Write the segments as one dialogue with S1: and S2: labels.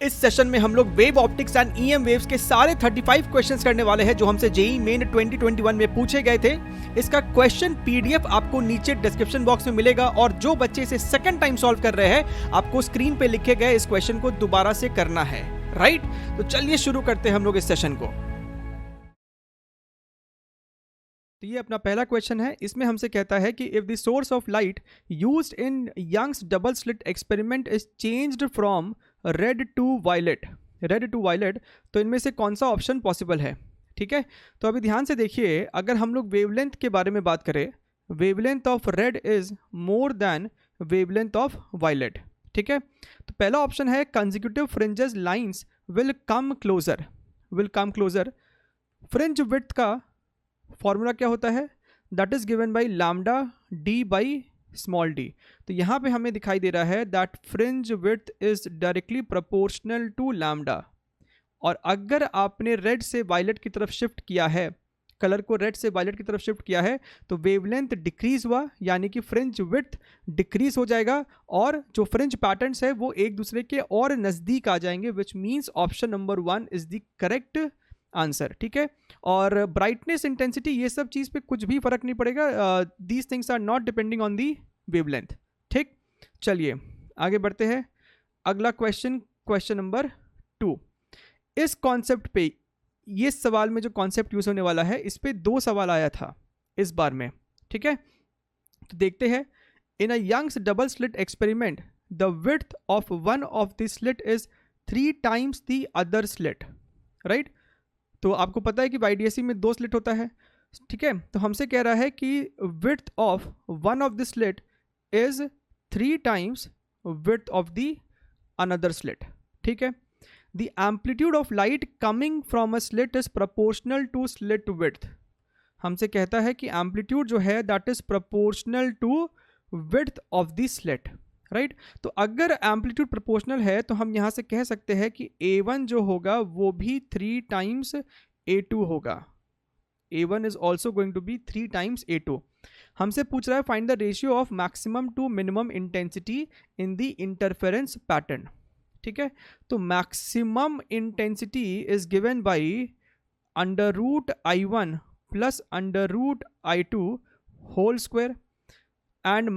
S1: इस सेशन में हम लोग wave optics and EM waves के सारे 35 क्वेश्चंस करने वाले हैं जो हमसे जेईई मेन 2021 में पूछे गए थे। इसका क्वेश्चन पीडीएफ आपको नीचे डिस्क्रिप्शन बॉक्स में मिलेगा और जो बच्चे इसे सेकंड टाइम सॉल्व कर रहे हैं आपको स्क्रीन पे लिखे गए इस क्वेश्चन को दोबारा से करना है, राइट? तो चलिए शुरू करते हैं हम लोग इस सेशन को। तो ये अपना पहला क्वेश्चन है। इसमें हमसे कहता है कि if the source of light used in Young's double slit experiment is changed from red to violet, तो इनमें से कौन सा ऑप्शन पॉसिबल है? ठीक है, तो अभी ध्यान से देखिए, अगर हम लोग वेवलेंथ के बारे में बात करें, wavelength of red is more than wavelength of violet. ठीक है, तो पहला ऑप्शन है consecutive fringes lines will come closer. Fringe width का फॉर्मूला क्या होता है? That is given by lambda D by small d. तो यहाँ पे हमें दिखाई दे रहा है that fringe width is directly proportional to lambda. और अगर आपने रेड से वायलेट की तरफ शिफ्ट किया है, कलर को रेड से वायलेट की तरफ शिफ्ट किया है, तो वेवलेंथ डिक्रीज हुआ, यानी कि फ्रिंज विड्थ डिक्रीज हो जाएगा और जो फ्रिंज पैटर्न्स है वो एक दूसरे के और नज़दीक आ जाएंगे, विच means option number 1 is the correct answer. ठीक है, और ब्राइटनेस, इंटेंसिटी, ये सब चीज़ पे कुछ भी फर्क नहीं पड़ेगा। These things are not depending on the wavelength. ठीक, चलिए आगे बढ़ते हैं। अगला क्वेश्चन नंबर 2। इस कॉन्सेप्ट पे, ये सवाल में जो कॉन्सेप्ट यूज होने वाला है, इस पे 2 सवाल आया था इस बार में। ठीक है, तो देखते हैं। In a Young's double slit experiment the width of one of the slit is 3 times the other slit, right? तो आपको पता है कि YDSE में 2 स्लिट होता है। ठीक है, तो हमसे कह रहा है कि width of one of the slit is 3 times width of the another slit. ठीक है, the amplitude of light coming from a slit is proportional to slit width. हमसे कहता है कि एम्पलीट्यूड जो है that is proportional to width of the slit, right? तो अगर एम्पलीट्यूड प्रोपोर्शनल है तो हम यहाँ से कह सकते हैं कि A1 जो होगा वो भी 3 times A2 होगा। A1 is also going to be 3 times A2। हमसे पूछ रहा है find the ratio of maximum to minimum intensity in the interference pattern. ठीक है, तो maximum intensity is given by √I1 plus √I2 whole square and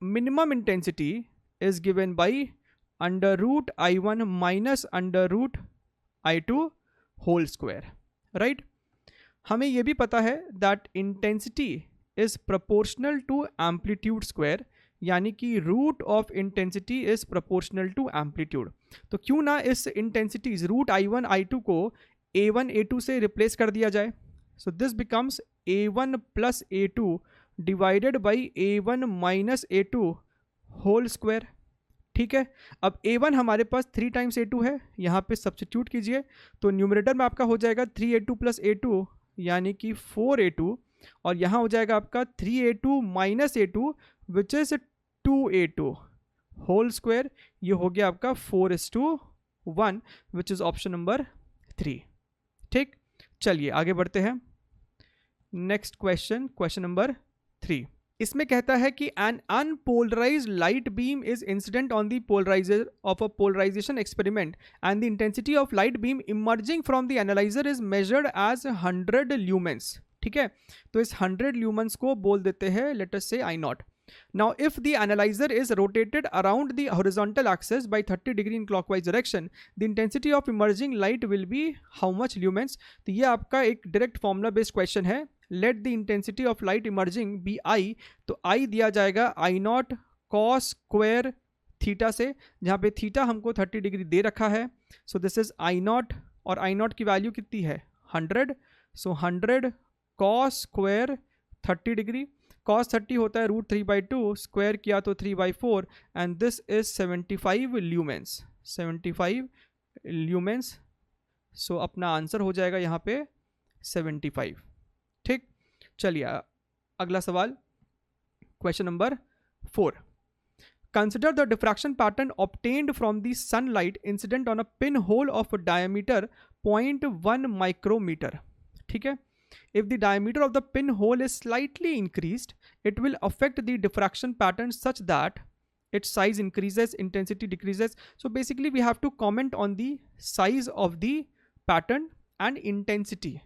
S1: minimum intensity is given by √I1 minus √I2 whole square, right? हमें यह भी पता है that intensity is proportional to amplitude square, यानी कि root of intensity is proportional to amplitude. तो क्यों ना इस इंटेंसिटीज √I1 I2 को A1 A2 से रिप्लेस कर दिया जाए। So this becomes A1 plus A2 divided by A1 minus A2 whole square. ठीक है, अब A1 हमारे पास 3 times A2 है, यहाँ पे सब्स्टिट्यूट कीजिए तो न्यूमरेटर में आपका हो जाएगा 3A2 प्लस A2 यानी कि 4A2, और यहाँ हो जाएगा आपका 3A2 minus A2 which is 2A2 whole square. ये हो गया आपका 4:1 विच इज ऑप्शन नंबर 3। ठीक, चलिए आगे बढ़ते हैं। Next question number 3। इसमें कहता है कि an unpolarised light beam is incident on the polariser of a polarisation experiment and the intensity of light beam emerging from the analyser is measured as 100 lumens. ठीक है, तो इस 100 ल्यूमेंस को बोल देते हैं लेट अस से I0। Now, if the analyzer is rotated around the horizontal axis by 30 degree in clockwise direction, the intensity of emerging light will be how much lumens? तो ये आपका एक डायरेक्ट फॉर्मूला बेस्ड क्वेश्चन है। Let the intensity of light emerging be I, तो I दिया जाएगा I0 cos square theta से, जहाँ पे थीटा हमको 30 डिग्री दे रखा है। सो दिस इज I0, और I0 की वैल्यू कितनी है? 100। सो 100 cos square 30 डिग्री, cos 30 होता है √3/2, स्क्वायर किया तो 3/4, and this is 75 lumens. 75 lumens. So अपना आंसर हो जाएगा यहाँ पे 75। ठीक, चलिए अगला सवाल, question number 4। Consider the diffraction pattern obtained from the sunlight incident on a pin hole of diameter 0.1 micrometre. ठीक है, if the diameter of the pinhole is slightly increased, it will affect the diffraction pattern such that its size increases, intensity decreases. So basically we have to comment on the size of the pattern and intensity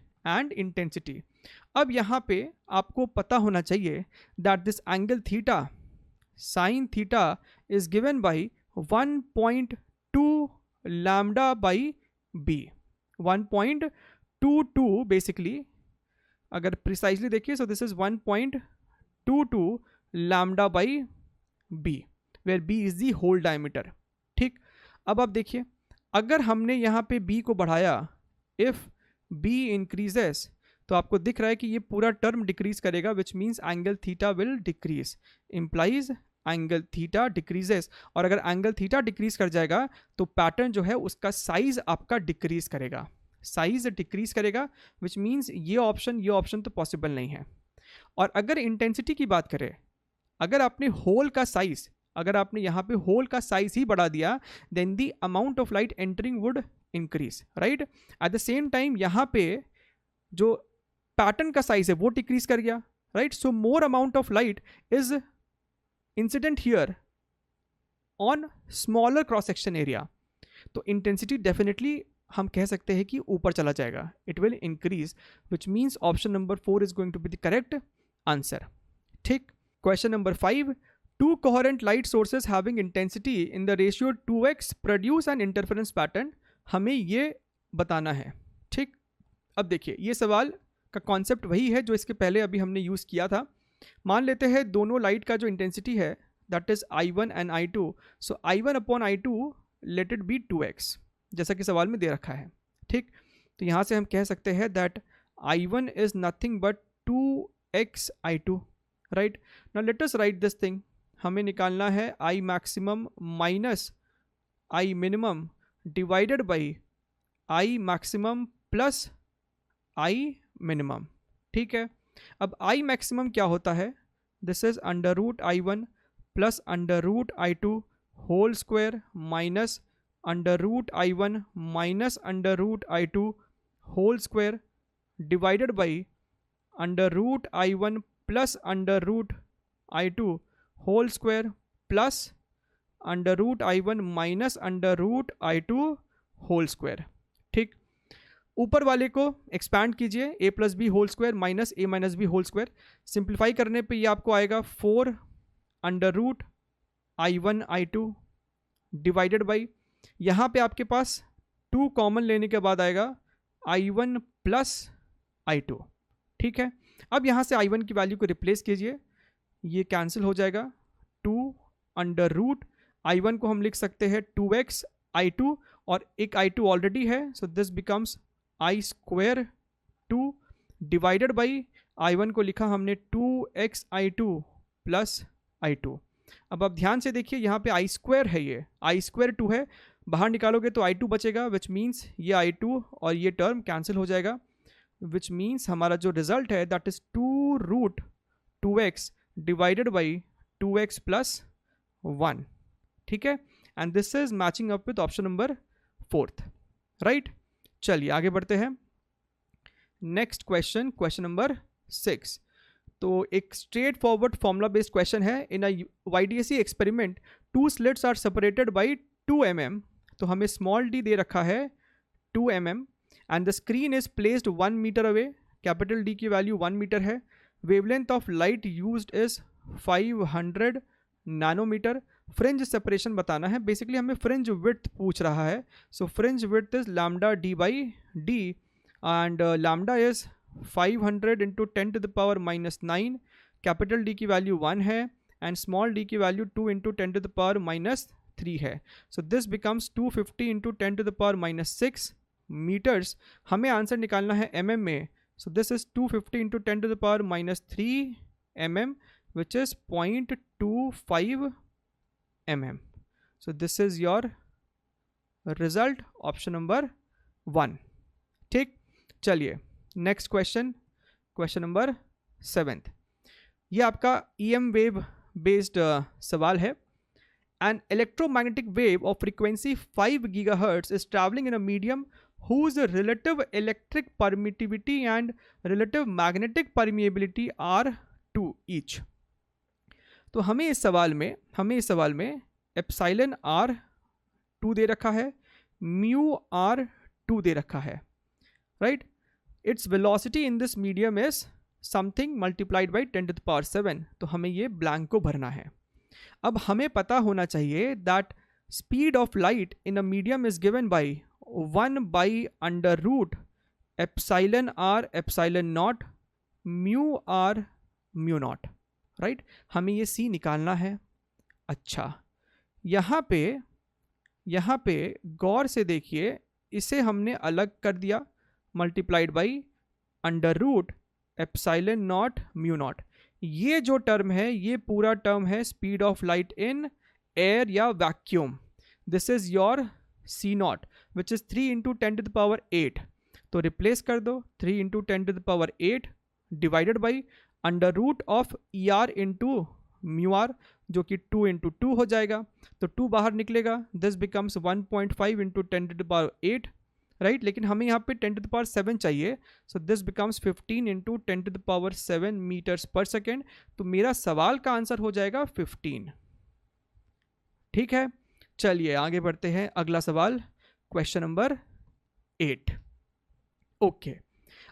S1: अब यहाँ पे आपको पता होना चाहिए that this angle theta sin theta is given by 1.2 lambda by b 1.22 basically अगर precisely देखिए so this is 1.22 lambda by b where b is the whole diameter. ठीक, अब आप देखिए अगर हमने यहाँ पे b को बढ़ाया, if b increases तो आपको दिख रहा है कि ये पूरा टर्म डिक्रीज करेगा which means angle theta will decrease, implies angle theta decreases. और अगर एंगल थीटा डिक्रीज कर जाएगा तो पैटर्न जो है उसका साइज आपका डिक्रीज करेगा, साइज डिक्रीज करेगा विच मीन्स ये ऑप्शन तो पॉसिबल नहीं है. और अगर इंटेंसिटी की बात करें, अगर आपने होल का साइज, अगर आपने यहाँ पे होल का साइज ही बढ़ा दिया then the amount of light entering would increase, right. At the same time यहाँ पे जो पैटर्न का साइज है वो डिक्रीज कर गया, right. So more amount of light is incident here on smaller cross section area. तो इंटेंसिटी डेफिनेटली हम कह सकते हैं कि ऊपर चला जाएगा, it will increase which means option number 4 is going to be the correct answer. ठीक, question number 5. Two coherent light sources having intensity in the ratio 2x produce an interference pattern. हमें ये बताना है. ठीक, अब देखिए ये सवाल का कॉन्सेप्ट वही है जो इसके पहले अभी हमने यूज़ किया था. मान लेते हैं दोनों लाइट का जो इंटेंसिटी है that is I1 and I2. So I1 upon I2 let it be 2x जैसा कि सवाल में दे रखा है. ठीक, तो यहाँ से हम कह सकते हैं that I1 is nothing but 2x I2, right. Now let us write this thing. हमें निकालना है I maximum minus I minimum divided by I maximum plus I minimum. ठीक है, अब I मैक्सिमम क्या होता है, this is under root I1 plus under root I2 whole square minus under root I1 minus under root I2 whole square divided by under root I1 plus under root I2 whole square plus under root I1 minus under root I2 whole square. ठीक, ऊपर वाले को expand कीजिए a plus b whole square minus a minus b whole square. Simplify करने पे ये आपको आएगा 4 under root I1 I2 divided by, यहाँ पे आपके पास 2 कॉमन लेने के बाद आएगा I1 प्लस I2. ठीक है, अब यहाँ से I1 की वैल्यू को रिप्लेस कीजिए, ये कैंसिल हो जाएगा. 2 अंडर रूट I1 को हम लिख सकते हैं 2x I2 और एक I2 ऑलरेडी है so this becomes I square 2 divided by I1 को लिखा हमने 2x I2 प्लस I2. अब आप ध्यान से देखिए यहाँ पे I स्क्वायर है, ये I स्क्वायर 2 है, बाहर निकालोगे तो I2 बचेगा विच मीन्स ये I2 और ये टर्म कैंसिल हो जाएगा विच मीन्स हमारा जो रिजल्ट है that is 2 root 2x divided by 2x plus 1. ठीक है, and this is matching up with option number 4th, right. चलिए आगे बढ़ते हैं. Next question, question number 6. तो एक straightforward formula based question है. In a YDAC experiment 2 slits are separated by 2 mm. तो हमें स्मॉल d दे रखा है 2 mm and the screen is placed 1 metre away. Capital D की वैल्यू 1 मीटर है. Wavelength of light used is 500 nanometre. Fringe separation बताना है. Basically हमें fringe width पूछ रहा है. So fringe width is lambda d by d and lambda is 500 into 10 to the power minus 9. Capital D की value 1 है and small d की value 2 into 10 to the power minus 3 है. So this becomes 250 into 10 to the power minus 6 metres. हमें answer निकालना है mm में. So this is 250 into 10 to the power minus 3 mm which is 0.25 mm. So this is your result, option number 1. ठीक, चलिए next question, question number 7th. ये आपका EM wave based सवाल है. An electromagnetic wave of frequency 5 GHz is traveling in a medium whose relative electric permittivity and relative magnetic permeability are 2 each. तो हमें इस सवाल में एप्सिलॉन आर 2 दे रखा है, म्यू आर 2 दे रखा है, right. Its velocity in this medium is something multiplied by 10⁷, तो हमें ये ब्लैंक को भरना है। अब हमें पता होना चाहिए that speed of light in a medium is given by 1/√, epsilon R epsilon naught, mu R mu naught, right. हमें ये सी निकालना है। अच्छा, यहाँ पे गौर से देखिए, इसे हमने अलग कर दिया, multiplied by √, epsilon naught mu naught. ये जो टर्म है, ये पूरा टर्म है speed of light in air या vacuum. This is your C naught which is 3 × 10⁸। तो रिप्लेस कर दो, 3 × 10⁸ divided by √, of E R into mu R, जो कि 2 × 2 हो जाएगा, तो 2 बाहर निकलेगा। This becomes 1.5 × 10⁸, right. लेकिन हमें यहाँ पे 10⁷ चाहिए, सो this becomes 15 × 10⁷ metres per second. तो मेरा सवाल का आंसर हो जाएगा 15। ठीक है, चलिए आगे बढ़ते हैं। अगला सवाल, क्वेश्चन नंबर 8। ओके,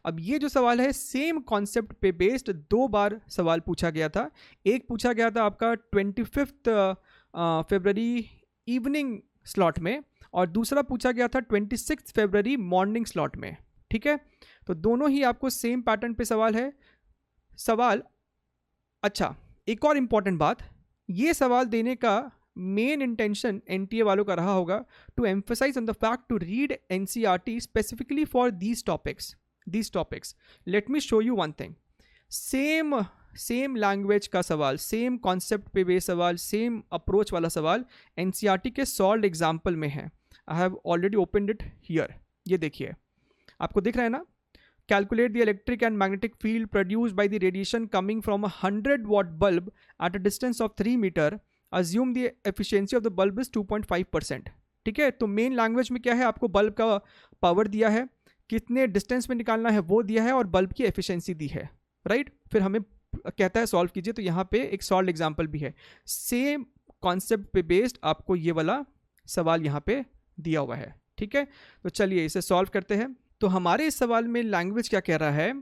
S1: अब ये जो सवाल है सेम कॉन्सेप्ट पे बेस्ड 2 बार सवाल पूछा गया था। एक पूछा गया था आपका 25 फरवरी इवनिंग स्लॉट में, और दूसरा पूछा गया था 26 फरवरी मॉर्निंग स्लॉट में। ठीक है, तो दोनों ही आपको सेम पैटर्न पे सवाल है। अच्छा, एक और इम्पॉर्टेंट बात, ये सवाल देने का मेन इंटेंशन एनटीए वालों का रहा होगा to emphasise on the fact to read NCERT specifically for these topics. Let me show you one thing. Same language का सवाल, सेम कॉन्सेप्ट पे बेस्ड सवाल, सेम अप्रोच वाला सवाल एनसीईआरटी के सॉल्व्ड एग्जाम्पल में है। I have already opened it here. ये देखिए, आपको दिख रहा है ना। Calculate the electric and magnetic field produced by the radiation coming from a 100-watt bulb at a distance of 3 meter. Assume the efficiency of the bulb is 2.5%. ठीक है, तो मेन लैंग्वेज में क्या है, आपको बल्ब का पावर दिया है, कितने डिस्टेंस में निकालना है वो दिया है, और बल्ब की एफिशिएंसी दी है, राइट। फिर हमें कहता है सॉल्व कीजिए, तो यहाँ पे एक सॉल्व एग्जाम्पल भी है। सेम कॉन्सेप्ट पे बेस्ड आपको ये वाला सवाल यहाँ पे दिया हुआ है। ठीक है, तो चलिए इसे सॉल्व करते हैं। तो हमारे इस सवाल में लैंग्वेज क्या कह रहा है,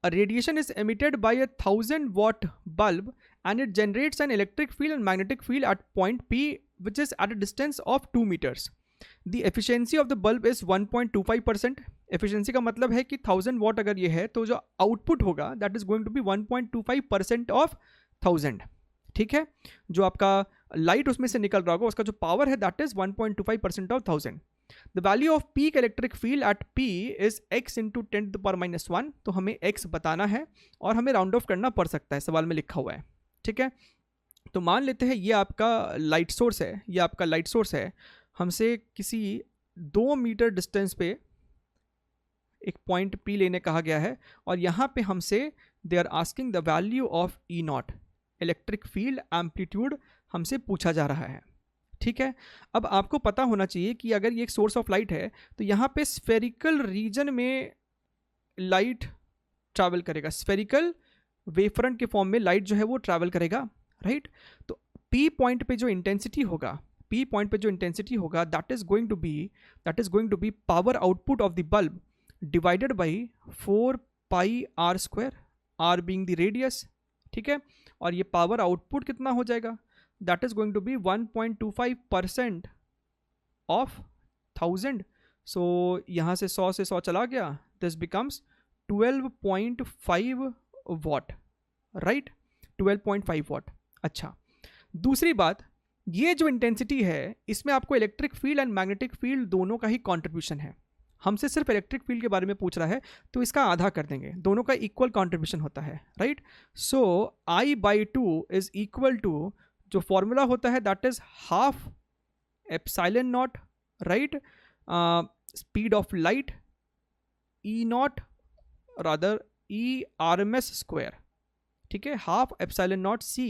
S1: a radiation is emitted by a 1000-watt bulb and it generates an electric field and magnetic field at point P which is at a distance of 2 meters. The efficiency of the bulb is 1.25%. Efficiency का मतलब है कि 1000 watt अगर ये है, तो जो output होगा that is going to be 1.25% of 1000. ठीक है, जो आपका लाइट उसमें से निकल रहा होगा, उसका जो पावर है that is 1.25% of 1000. The value of peak electric field at P is x into 10⁻⁻1. तो हमें x बताना है और हमें राउंड ऑफ करना पड़ सकता है, सवाल में लिखा हुआ है। ठीक है, तो मान लेते हैं ये आपका लाइट सोर्स है, हमसे किसी 2 मीटर डिस्टेंस पे एक पॉइंट P लेने कहा गया है, और यहाँ पे हमसे they are asking the value of E0, electric field amplitude हमसे पूछा जा रहा है। ठीक है, अब आपको पता होना चाहिए कि अगर ये एक सोर्स ऑफ लाइट है, तो यहाँ पे स्फेरिकल रीजन में लाइट ट्रैवल करेगा, स्फेरिकल वेवफ्रंट के फॉर्म में लाइट जो है वो ट्रैवल करेगा, राइट। तो P पॉइंट पे जो इंटेंसिटी होगा that is going to be power output of the bulb divided by 4πr², r being the radius. ठीक है, और ये पावर आउटपुट कितना हो जाएगा, that is going to be 1.25% of 1000. so यहाँ से 100 से 100 चला गया, this becomes 12.5 watt, right, 12.5 watt. अच्छा, दूसरी बात, ये जो इंटेंसिटी है इसमें आपको electric field and magnetic field दोनों का ही कॉन्ट्रीब्यूशन है। हमसे सिर्फ इलेक्ट्रिक फील्ड के बारे में पूछ रहा है, तो इसका आधा कर देंगे, दोनों का इक्वल कॉन्ट्रीब्यूशन होता है, right. So I/2 is equal to, जो फॉर्मूला होता है that is half epsilon naught, right, speed of light E0 rather E/RMS square. ठीक है, half epsilon naught C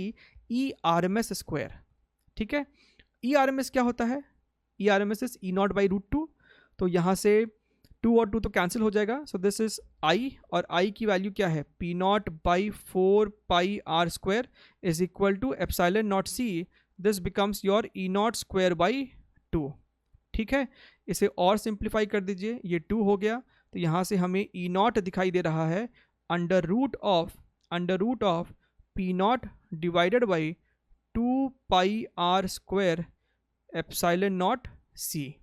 S1: E/RMS square. ठीक है, E/RMS क्या होता है, E/RMS इज E0/√2. तो यहाँ से 2 और 2 तो कैंसिल हो जाएगा, सो दिस इज आई, और आई की वैल्यू क्या है, P naught by 4πr² is equal to epsilon naught C, this becomes your E naught square by 2। ठीक है, इसे और सिंप्लीफाई कर दीजिए, ये 2 हो गया, तो यहाँ से हमें ई नॉट दिखाई दे रहा है under root of P naught divided by 2πr² epsilon naught C.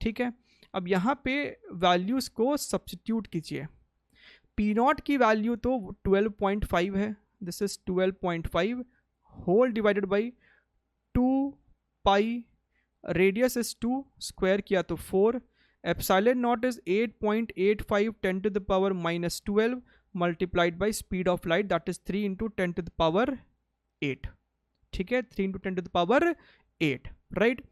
S1: ठीक है, अब यहाँ पे वैल्यूज़ को सब्स्टिट्यूट कीजिए। पी नॉट की वैल्यू तो 12.5 है, this is 12.5 whole divided by 2π, radius is 2, square किया तो 4, epsilon naught is 8.85 10 to the power minus 12 multiplied by speed of light, that is 3 into 10 to the power 8। ठीक है, 3 into 10 to the power 8, right.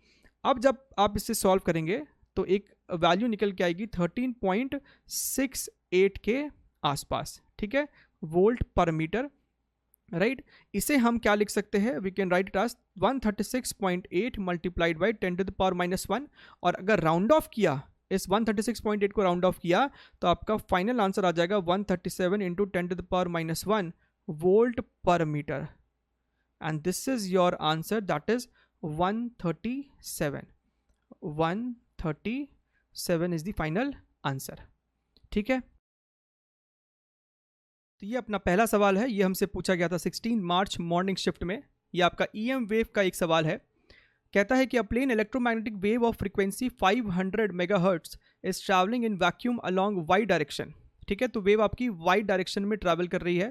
S1: अब जब आप इसे solve करेंगे तो एक वैल्यू निकल के आएगी 13.68 के आसपास। ठीक है, वोल्ट पर मीटर, राइट। इसे हम क्या लिख सकते हैं, we can write it as 136.8 multiplied by 10 to the power minus 1, और अगर राउंड ऑफ किया, इस 136.8 को राउंड ऑफ किया तो आपका फाइनल आंसर आ जाएगा 137 into 10 to the power minus 1 volt per metre, and this is your answer, that is 137 is the final answer. ठीक है, तो ये अपना पहला सवाल है, ये हमसे पूछा गया था 16 मार्च मॉर्निंग शिफ्ट में। ये आपका ईएम वेव का एक सवाल है। कहता है कि a plane electromagnetic wave of frequency 500 megahertz is travelling in vacuum along Y direction. ठीक है, तो वेव आपकी वाई डायरेक्शन में ट्रैवल कर रही है।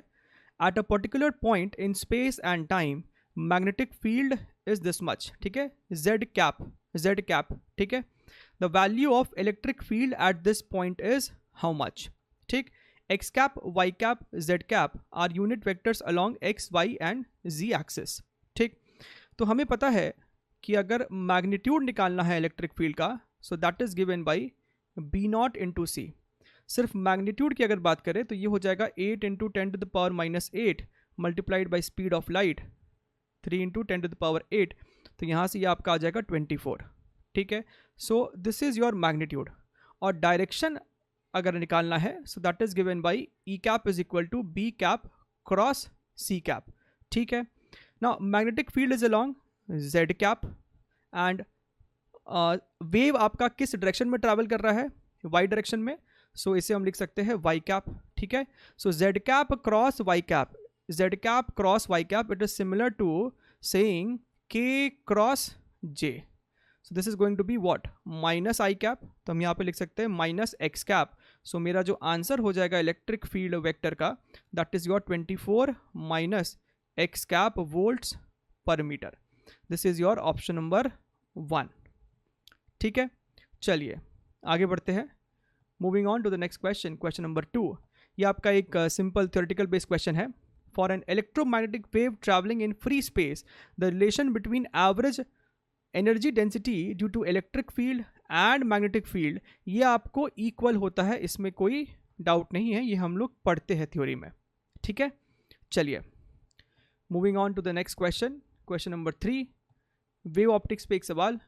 S1: At a particular point in space and time magnetic field is this much. ठीक है, जेड कैप। ठीक है, the value of electric field at this point is how much. ठीक, X cap, Y cap, Z cap are unit vectors along X, Y and Z axis. ठीक, तो हमें पता है कि अगर मैग्नीट्यूड निकालना है इलेक्ट्रिक फील्ड का, so that is given by B naught into C. सिर्फ मैग्नीट्यूड की अगर बात करें तो ये हो जाएगा 8 into 10 to the power minus 8 multiplied by speed of light 3 into 10 to the power 8, तो यहाँ से ये आपका आ जाएगा 24। ठीक है, so this is your magnitude. और डायरेक्शन अगर निकालना है, so that is given by E cap is equal to B cap cross C cap. ठीक है, now magnetic field is along Z cap, and wave आपका किस डायरेक्शन में travel कर रहा है, वाई डायरेक्शन में, सो इसे हम लिख सकते हैं वाई कैप। ठीक है, so Z cap cross Y cap, it is similar to saying K cross J, so this is going to be what, minus I cap, तो हम यहाँ पे लिख सकते हैं माइनस एक्स कैप। सो मेरा जो आंसर हो जाएगा इलेक्ट्रिक फील्ड वेक्टर का, that is your 24 minus X cap volts per meter. This is your option number 1। ठीक है, चलिए आगे बढ़ते हैं। Moving on to the next question, question number 2। ये आपका एक सिंपल थ्योरेटिकल बेस्ड क्वेश्चन है। For an electromagnetic wave travelling in free space, the relation between average energy density due to electric field and magnetic field, ये आपको equal होता है, इसमें कोई डाउट नहीं है, ये हम लोग पढ़ते हैं थ्योरी में। ठीक है, चलिए moving on to the next question, question number 3। Wave optics पे एक सवाल।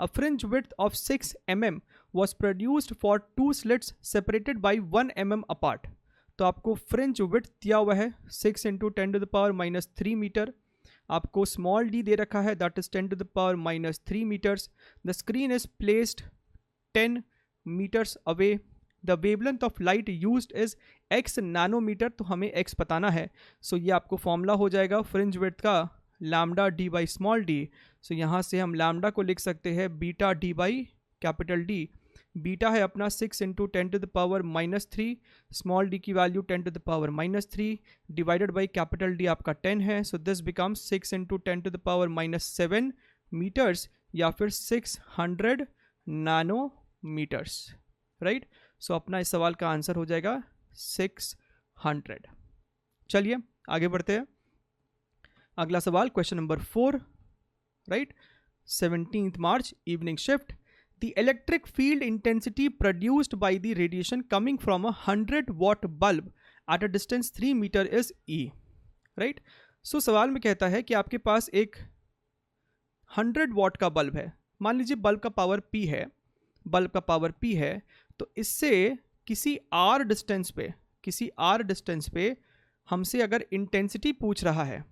S1: A fringe width of 6 mm was produced for 2 slits separated by 1 mm apart। तो आपको फ्रिंज विड्थ दिया हुआ है 6 into 10 to the power minus 3 meter, आपको small D दे रखा है, that is 10 to the power minus 3 meters. The screen is placed 10 meters away, the wavelength of light used is x nanometer, तो हमें x बताना है। सो ये आपको फॉर्मूला हो जाएगा फ्रिंज विड्थ का, lambda D by small d. So यहाँ से हम लैम्डा को लिख सकते हैं beta D by capital D. Beta है अपना 6 into 10 to the power minus 3, small D की value 10 to the power minus 3 divided by capital D आपका 10 है। So this becomes 6 into 10 to the power minus 7 meters, या फिर 600 nanometres, right. सो अपना इस सवाल का आंसर हो जाएगा 600। चलिए आगे बढ़ते हैं। अगला सवाल question number 4, right. 17th March evening shift, the electric field intensity produced by the radiation coming from a 100-watt bulb at a distance 3 meter is E, right। सो सवाल में कहता है कि आपके पास एक 100 वाट का बल्ब है, मान लीजिए बल्ब का पावर P है, तो इससे किसी आर डिस्टेंस पे हमसे अगर इंटेंसिटी पूछ रहा है,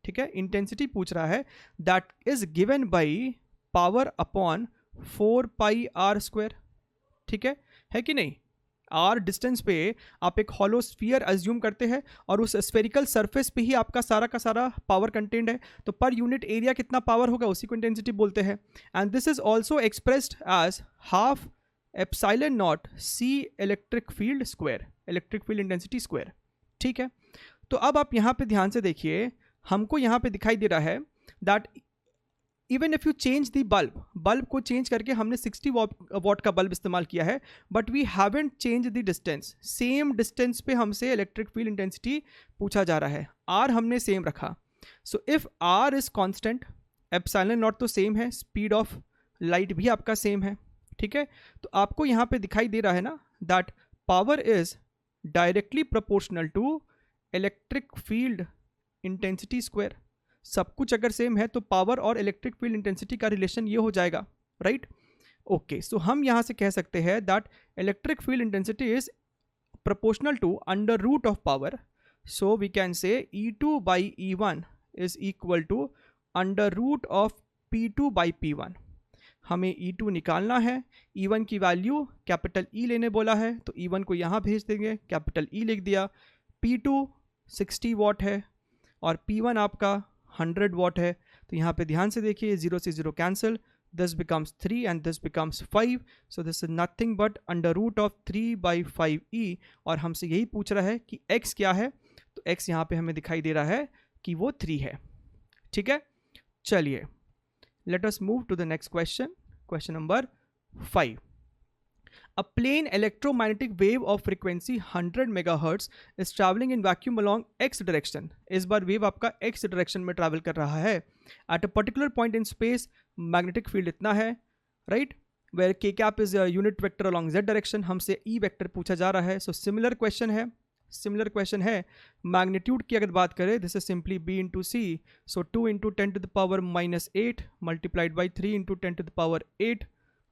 S1: ठीक है, इंटेंसिटी पूछ रहा है, that is given by power upon 4πr², ठीक है कि नहीं। आर डिस्टेंस पे आप एक हॉलो स्फीयर अज्यूम करते हैं और उस स्फेरिकल सरफेस पे ही आपका सारा का सारा पावर कंटेंट है, तो पर यूनिट एरिया कितना पावर होगा उसी को इंटेंसिटी बोलते हैं। And this is also expressed as half epsilon naught C electric field square, electric field intensity square, ठीक है। तो अब आप यहाँ पे ध्यान से देखिए, हमको यहाँ पे दिखाई दे रहा है that even if you change the bulb को चेंज करके हमने 60 वॉट का बल्ब इस्तेमाल किया है, but we haven't change the distance. Same distance पे हमसे इलेक्ट्रिक फील्ड इंटेंसिटी पूछा जा रहा है, आर हमने सेम रखा। So if R is constant, epsilon naught तो सेम है, स्पीड ऑफ लाइट भी आपका सेम है, ठीक है। तो आपको यहाँ पे दिखाई दे रहा है ना that power is directly proportional to electric field intensity square. सब कुछ अगर सेम है तो पावर और इलेक्ट्रिक फील्ड इंटेंसिटी का रिलेशन ये हो जाएगा, राइट। ओके, सो हम यहाँ से कह सकते हैं that electric field intensity is proportional to under root of power, so we can say E2 by E1 is equal to under root of P2 by P1। हमें E2 निकालना है, E1 की वैल्यू कैपिटल E लेने बोला है, तो E1 को यहाँ भेज देंगे, कैपिटल E लिख दिया। P2 60 वॉट है और P1 आपका 100 वॉट है, तो यहाँ पे ध्यान से देखिए, 0 से 0 cancel, this becomes 3 and this becomes 5, so this is nothing but under root of 3/5e। और हमसे यही पूछ रहा है कि x क्या है, तो x यहाँ पे हमें दिखाई दे रहा है कि वो 3 है, ठीक है। चलिए, let us move to the next question, question number 5. A plain electromagnetic wave of frequency 100 MHz is traveling in vacuum along x direction. इस बार वेव आपका x डायरेक्शन में ट्रैवल कर रहा है। At a particular point in space, magnetic field इतना है, right? Where k cap is a unit vector along z direction. हमसे e vector पूछा जा रहा है। So similar question है। मैग्नीट्यूड की अगर बात करें, this is simply b into C, so 2 into 10 to the power -8 multiplied by 3 into 10 to the power 8,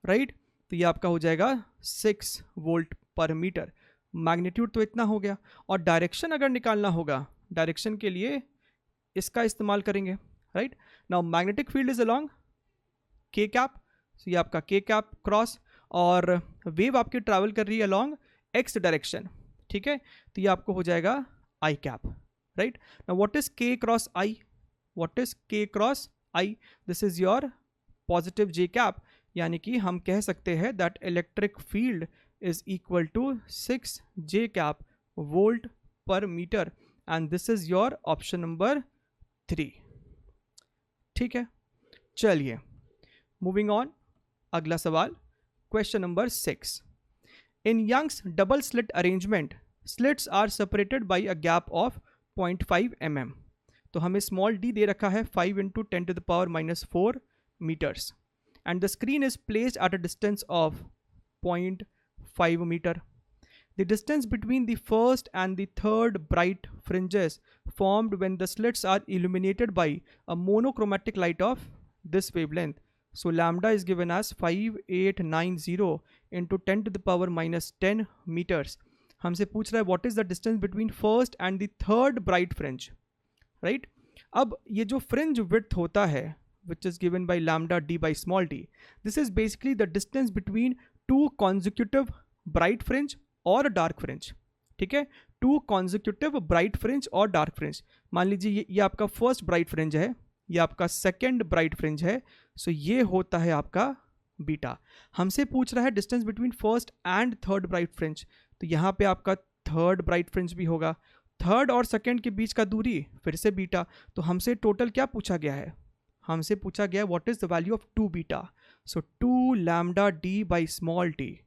S1: right. तो ये आपका हो जाएगा 6 वोल्ट पर मीटर। मैग्नीट्यूड तो इतना हो गया, और डायरेक्शन अगर निकालना होगा, डायरेक्शन के लिए इसका इस्तेमाल करेंगे, right. Now magnetic field is along के कैप, so ये आपका के कैप क्रॉस, और वेव आपकी ट्रैवल कर रही है अलोंग एक्स डायरेक्शन, ठीक है। तो ये आपको हो जाएगा I cap, right. Now what is K cross I, what is K cross I, this is your positive J cap, यानी कि हम कह सकते हैं that electric field is equal to 6 J cap volt per metre, and this is your option number 3, ठीक है। चलिए, moving on, अगला सवाल, question number 6. In Young's double slit arrangement, slits are separated by a gap of 0.5 mm. तो हमें small d दे रखा है 5 into 10 to the power -4 meters, and the screen is placed at a distance of 0.5 meter. The distance between the first and the third bright fringes formed when the slits are illuminated by a monochromatic light of this wavelength. So lambda is given as 5890 into 10 to the power -10 meters. हमसे पूछ रहा है what is the distance between first and the third bright fringe, right? अब ये जो fringe width होता है, which is given by lambda d by small d, this is basically the distance between two consecutive bright fringe और dark fringe, ठीक है। two consecutive bright fringe और dark fringe, मान लीजिए ये आपका first bright fringe है, ये आपका सेकेंड ब्राइट फ्रिंज है, सो ये होता है आपका बीटा। हमसे पूछ रहा है distance between first and third bright fringe, तो यहाँ पे आपका थर्ड ब्राइट फ्रिंज भी होगा, थर्ड और सेकेंड के बीच का दूरी फिर से बीटा। तो हमसे टोटल क्या पूछा गया है, हमसे पूछा गया है what is the value of 2 beta, so 2 lambda D by small T,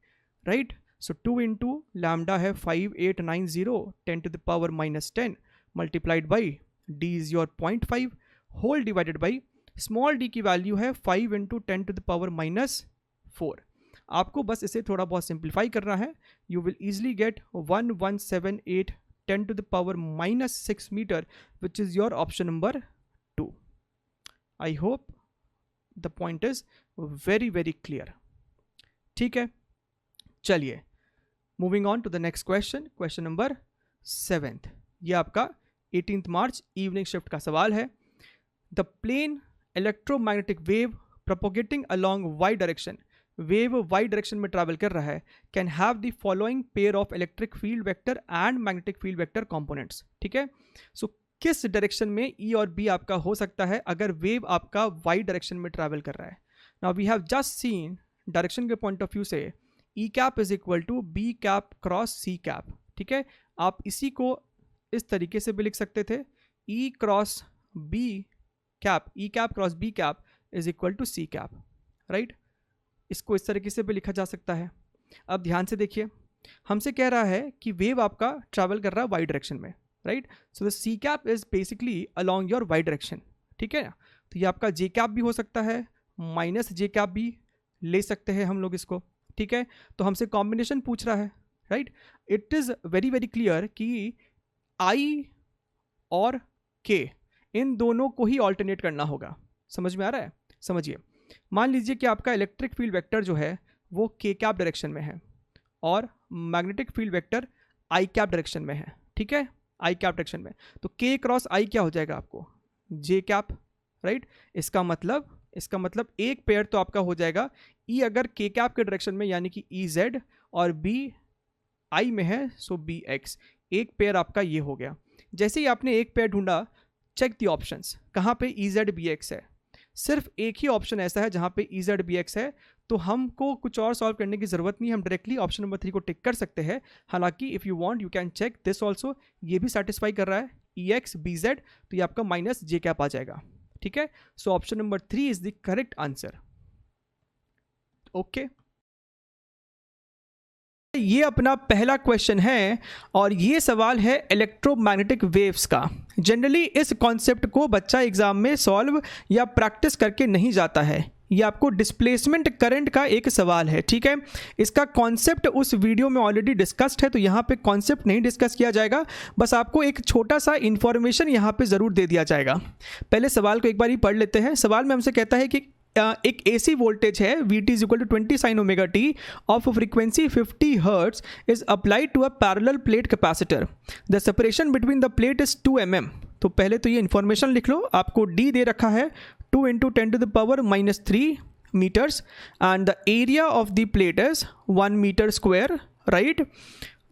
S1: right. So 2 into lambda है 5890 10 to the power -10 multiplied by D is your 0.5 whole divided by small D की वैल्यू है 5 इंटू 10 टू द पावर -4। आपको बस इसे थोड़ा बहुत simplify करना है, you will easily get 1178 10 to the power -6 meter, which is your option number 2। I hope the point is very very clear, ठीक है। चलिए moving on to the next question, question number 7th। ये आपका 18 मार्च evening shift का सवाल है। The plane electromagnetic wave propagating along Y direction, wave Y direction में travel कर रहा है, can have the following pair of electric field vector and magnetic field vector components. ठीक है, सो किस डायरेक्शन में ई और बी आपका हो सकता है अगर वेव आपका वाई डायरेक्शन में ट्रैवल कर रहा है। Now we have just seen direction के पॉइंट ऑफ व्यू से E cap is equal to B cap cross C cap. ठीक है, आप इसी को इस तरीके से भी लिख सकते थे, E cross B cap, E cap cross B cap is equal to C cap, right. इसको इस तरीके से भी लिखा जा सकता है। अब ध्यान से देखिए, हमसे कह रहा है कि वेव आपका ट्रैवल कर रहा है वाई डायरेक्शन में, right. So the C cap is basically along your Y direction. ठीक है ना, तो ये आपका जे कैप भी हो सकता है, माइनस जे कैप भी ले सकते हैं हम लोग इसको। ठीक है, तो हमसे कॉम्बिनेशन पूछ रहा है, right. It is very very clear कि आई और के इन दोनों को ही ऑल्टरनेट करना होगा। समझ में आ रहा है? समझिए, मान लीजिए कि आपका इलेक्ट्रिक फील्ड वेक्टर जो है वो के कैप डायरेक्शन में है और मैग्नेटिक फील्ड वेक्टर आई कैप डायरेक्शन में है। ठीक है, आई कैप डायरेक्शन में, तो के क्रॉस आई क्या हो जाएगा आपको? जे कैप, राइट। इसका मतलब एक पेयर तो आपका हो जाएगा ई अगर के कैप के डायरेक्शन में यानी कि ई जेड और बी आई में है सो बी एक्स, एक पेयर आपका ये हो गया। जैसे ही आपने एक पेयर ढूंढा, चेक दी ऑप्शंस, कहाँ पे ई जेड बी एक्स है। सिर्फ एक ही ऑप्शन ऐसा है जहाँ पे ई जेड बी एक्स है, तो हमको कुछ और सॉल्व करने की ज़रूरत नहीं, हम डायरेक्टली ऑप्शन नंबर 3 को टिक कर सकते हैं। हालांकि if you want you can check this also, ये भी सेटिस्फाई कर रहा है ई एक्स बी जेड, तो ये आपका माइनस जे कैप आ जाएगा। ठीक है, सो option number 3 is the correct answer. Okay, ये अपना पहला क्वेश्चन है और ये सवाल है इलेक्ट्रोमैग्नेटिक वेव्स का। जनरली इस कॉन्सेप्ट को बच्चा एग्जाम में सॉल्व या प्रैक्टिस करके नहीं जाता है। ये आपको डिस्प्लेसमेंट करंट का एक सवाल है। ठीक है, इसका कॉन्सेप्ट उस वीडियो में ऑलरेडी डिस्कस्ड है, तो यहाँ पे कॉन्सेप्ट नहीं डिस्कस किया जाएगा, बस आपको एक छोटा सा इन्फॉर्मेशन यहाँ पे ज़रूर दे दिया जाएगा। पहले सवाल को एक बार ही पढ़ लेते हैं। सवाल में हमसे कहता है कि एक AC वोल्टेज है Vt is equal to 20 sin omega T of frequency 50 hertz is applied to a parallel plate capacitor. The separation between the plate is 2 mm। तो पहले तो ये इन्फॉर्मेशन लिख लो, आपको D दे रखा है 2 × 10⁻³ meters and the area of the plate is 1 meter square, right.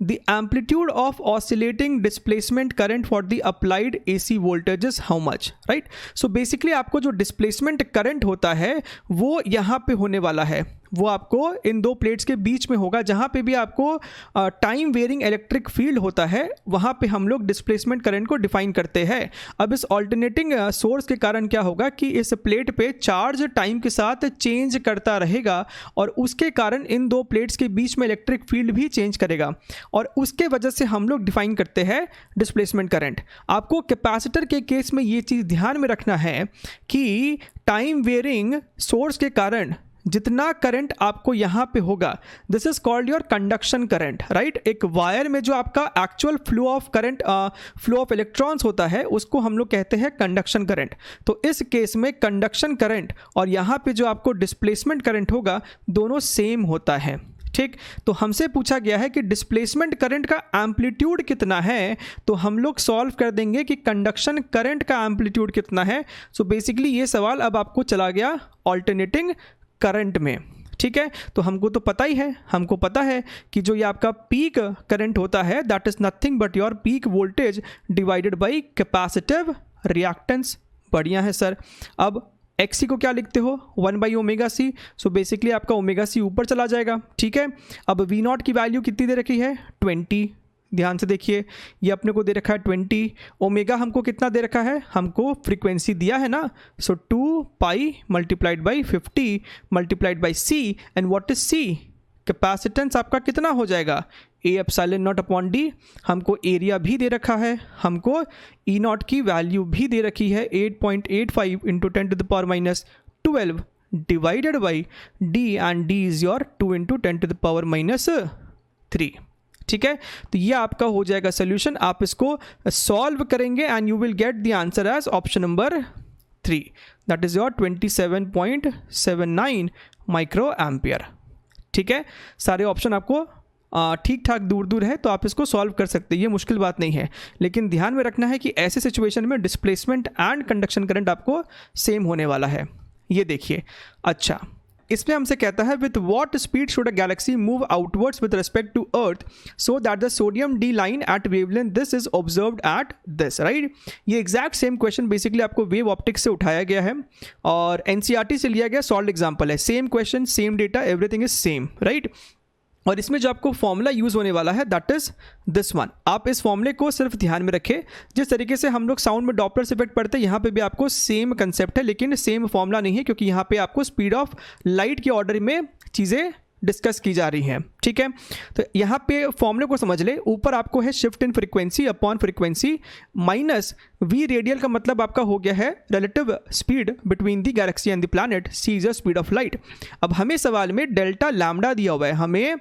S1: The amplitude of oscillating displacement current for the applied AC voltage is how much, right? So basically आपको जो displacement current होता है वो यहाँ पे होने वाला है, वो आपको इन दो प्लेट्स के बीच में होगा। जहाँ पे भी आपको टाइम वेरिंग इलेक्ट्रिक फील्ड होता है वहाँ पे हम लोग डिस्प्लेसमेंट करंट को डिफाइन करते हैं। अब इस ऑल्टरनेटिंग सोर्स के कारण क्या होगा कि इस प्लेट पे चार्ज टाइम के साथ चेंज करता रहेगा और उसके कारण इन दो प्लेट्स के बीच में इलेक्ट्रिक फील्ड भी चेंज करेगा और उसके वजह से हम लोग डिफाइन करते हैं डिस्प्लेसमेंट करंट। आपको कैपेसिटर के केस में ये चीज़ ध्यान में रखना है कि टाइम वेरिंग सोर्स के कारण जितना करंट आपको यहाँ पे होगा, this is called your conduction current, right. एक वायर में जो आपका actual flow of current, flow of electrons होता है उसको हम लोग कहते हैं कंडक्शन करंट। तो इस केस में कंडक्शन करंट और यहाँ पे जो आपको डिस्प्लेसमेंट करंट होगा दोनों सेम होता है। ठीक, तो हमसे पूछा गया है कि डिस्प्लेसमेंट करंट का एम्पलीट्यूड कितना है, तो हम लोग सॉल्व कर देंगे कि कंडक्शन करंट का एम्पलीट्यूड कितना है। सो बेसिकली ये सवाल अब आपको चला गया ऑल्टरनेटिंग करंट में। ठीक है, तो हमको तो पता ही है, हमको पता है कि जो ये आपका पीक करंट होता है that is nothing but your peak voltage divided by capacitive reactance. बढ़िया है सर। अब XC को क्या लिखते हो 1/ωc। सो बेसिकली आपका ωc ऊपर चला जाएगा। ठीक है, अब V0 की वैल्यू कितनी दे रखी है 20। ध्यान से देखिए, ये अपने को दे रखा है 20। ओमेगा हमको कितना दे रखा है, हमको फ्रीक्वेंसी दिया है ना, सो 2π × 50 × C and what is C? Capacitance आपका कितना हो जाएगा A∈0/d। हमको एरिया भी दे रखा है, हमको E0 की वैल्यू भी दे रखी है 8.85 × 10⁻12 divided by D and D is your 2 × 10⁻3। ठीक है, तो ये आपका हो जाएगा सोल्यूशन। आप इसको सॉल्व करेंगे and you will get the answer as option number 3, that is your 27.79 micro ampere. ठीक है, सारे ऑप्शन आपको ठीक ठाक दूर दूर है तो आप इसको सॉल्व कर सकते हैं, ये मुश्किल बात नहीं है। लेकिन ध्यान में रखना है कि ऐसे सिचुएशन में डिस्प्लेसमेंट एंड कंडक्शन करंट आपको सेम होने वाला है। ये देखिए, अच्छा इसमें हमसे कहता है with what speed should a galaxy move outwards with respect to earth so that the sodium D line at wavelength this is observed at this, right. ये एग्जैक्ट सेम क्वेश्चन बेसिकली आपको वेव ऑप्टिक्स से उठाया गया है और NCERT से लिया गया सॉल्व एग्जाम्पल है। Same question, same data, everything is same, right. और इसमें जो आपको फॉर्मूला यूज़ होने वाला है दैट इज़ दिस वन। आप इस फॉर्मूले को सिर्फ ध्यान में रखें, जिस तरीके से हम लोग साउंड में डॉपलर इफेक्ट पढ़ते हैं यहाँ पे भी आपको सेम कंसेप्ट है, लेकिन सेम फॉर्मूला नहीं है क्योंकि यहाँ पे आपको स्पीड ऑफ लाइट के ऑर्डर में चीज़ें डिस्कस की जा रही हैं, ठीक है। तो यहाँ पे फॉर्मूले को समझ ले, ऊपर आपको है shift in frequency upon frequency minus V radial का मतलब आपका हो गया है relative speed between the galaxy and the planet, C is the speed of light. अब हमें सवाल में डेल्टा लैम्डा दिया हुआ है, हमें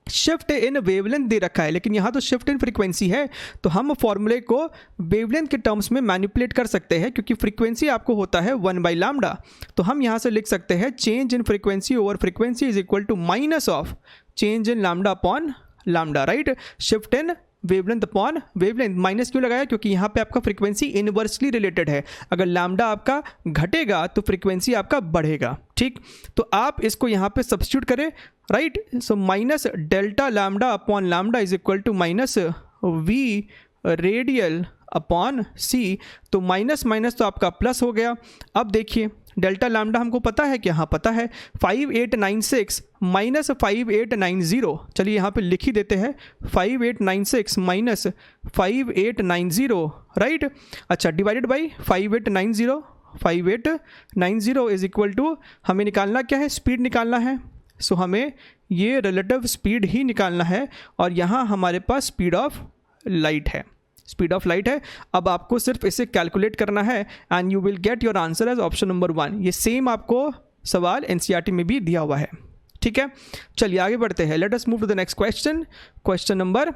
S1: शिफ्ट इन वेवलेंथ दे रखा है, लेकिन यहाँ तो शिफ्ट इन फ्रीक्वेंसी है, तो हम फॉर्मूले को वेवलेंथ के टर्म्स में मैनिपुलेट कर सकते हैं क्योंकि फ्रीक्वेंसी आपको होता है 1/λ। तो हम यहाँ से लिख सकते हैं change in frequency over frequency is equal to minus of change in lambda upon lambda, right. Shift in wavelength upon wavelength, minus क्यों लगाया, क्योंकि यहाँ पे आपका फ्रीक्वेंसी इनवर्सली रिलेटेड है, अगर लैम्डा आपका घटेगा तो फ्रीक्वेंसी आपका बढ़ेगा, ठीक। तो आप इसको यहाँ पे सब्स्टिट्यूट करें, right. So minus delta lambda upon lambda is equal to minus V radial upon C, तो माइनस माइनस तो आपका प्लस हो गया। अब देखिए डेल्टा लैम्डा हमको पता है कि हाँ पता है 5896 माइनस 5890, चलिए यहाँ पे लिख ही देते हैं 5896 माइनस 5890, राइट। अच्छा divided by 5890, 5890 is equal to हमें निकालना क्या है, स्पीड निकालना है। सो हमें ये रिलेटिव स्पीड ही निकालना है और यहाँ हमारे पास स्पीड ऑफ लाइट है, स्पीड ऑफ लाइट है। अब आपको सिर्फ इसे कैलकुलेट करना है and you will get your answer as option number 1। ये सेम आपको सवाल एनसीईआरटी में भी दिया हुआ है, ठीक है। चलिए आगे बढ़ते हैं, let us move to the next question, question number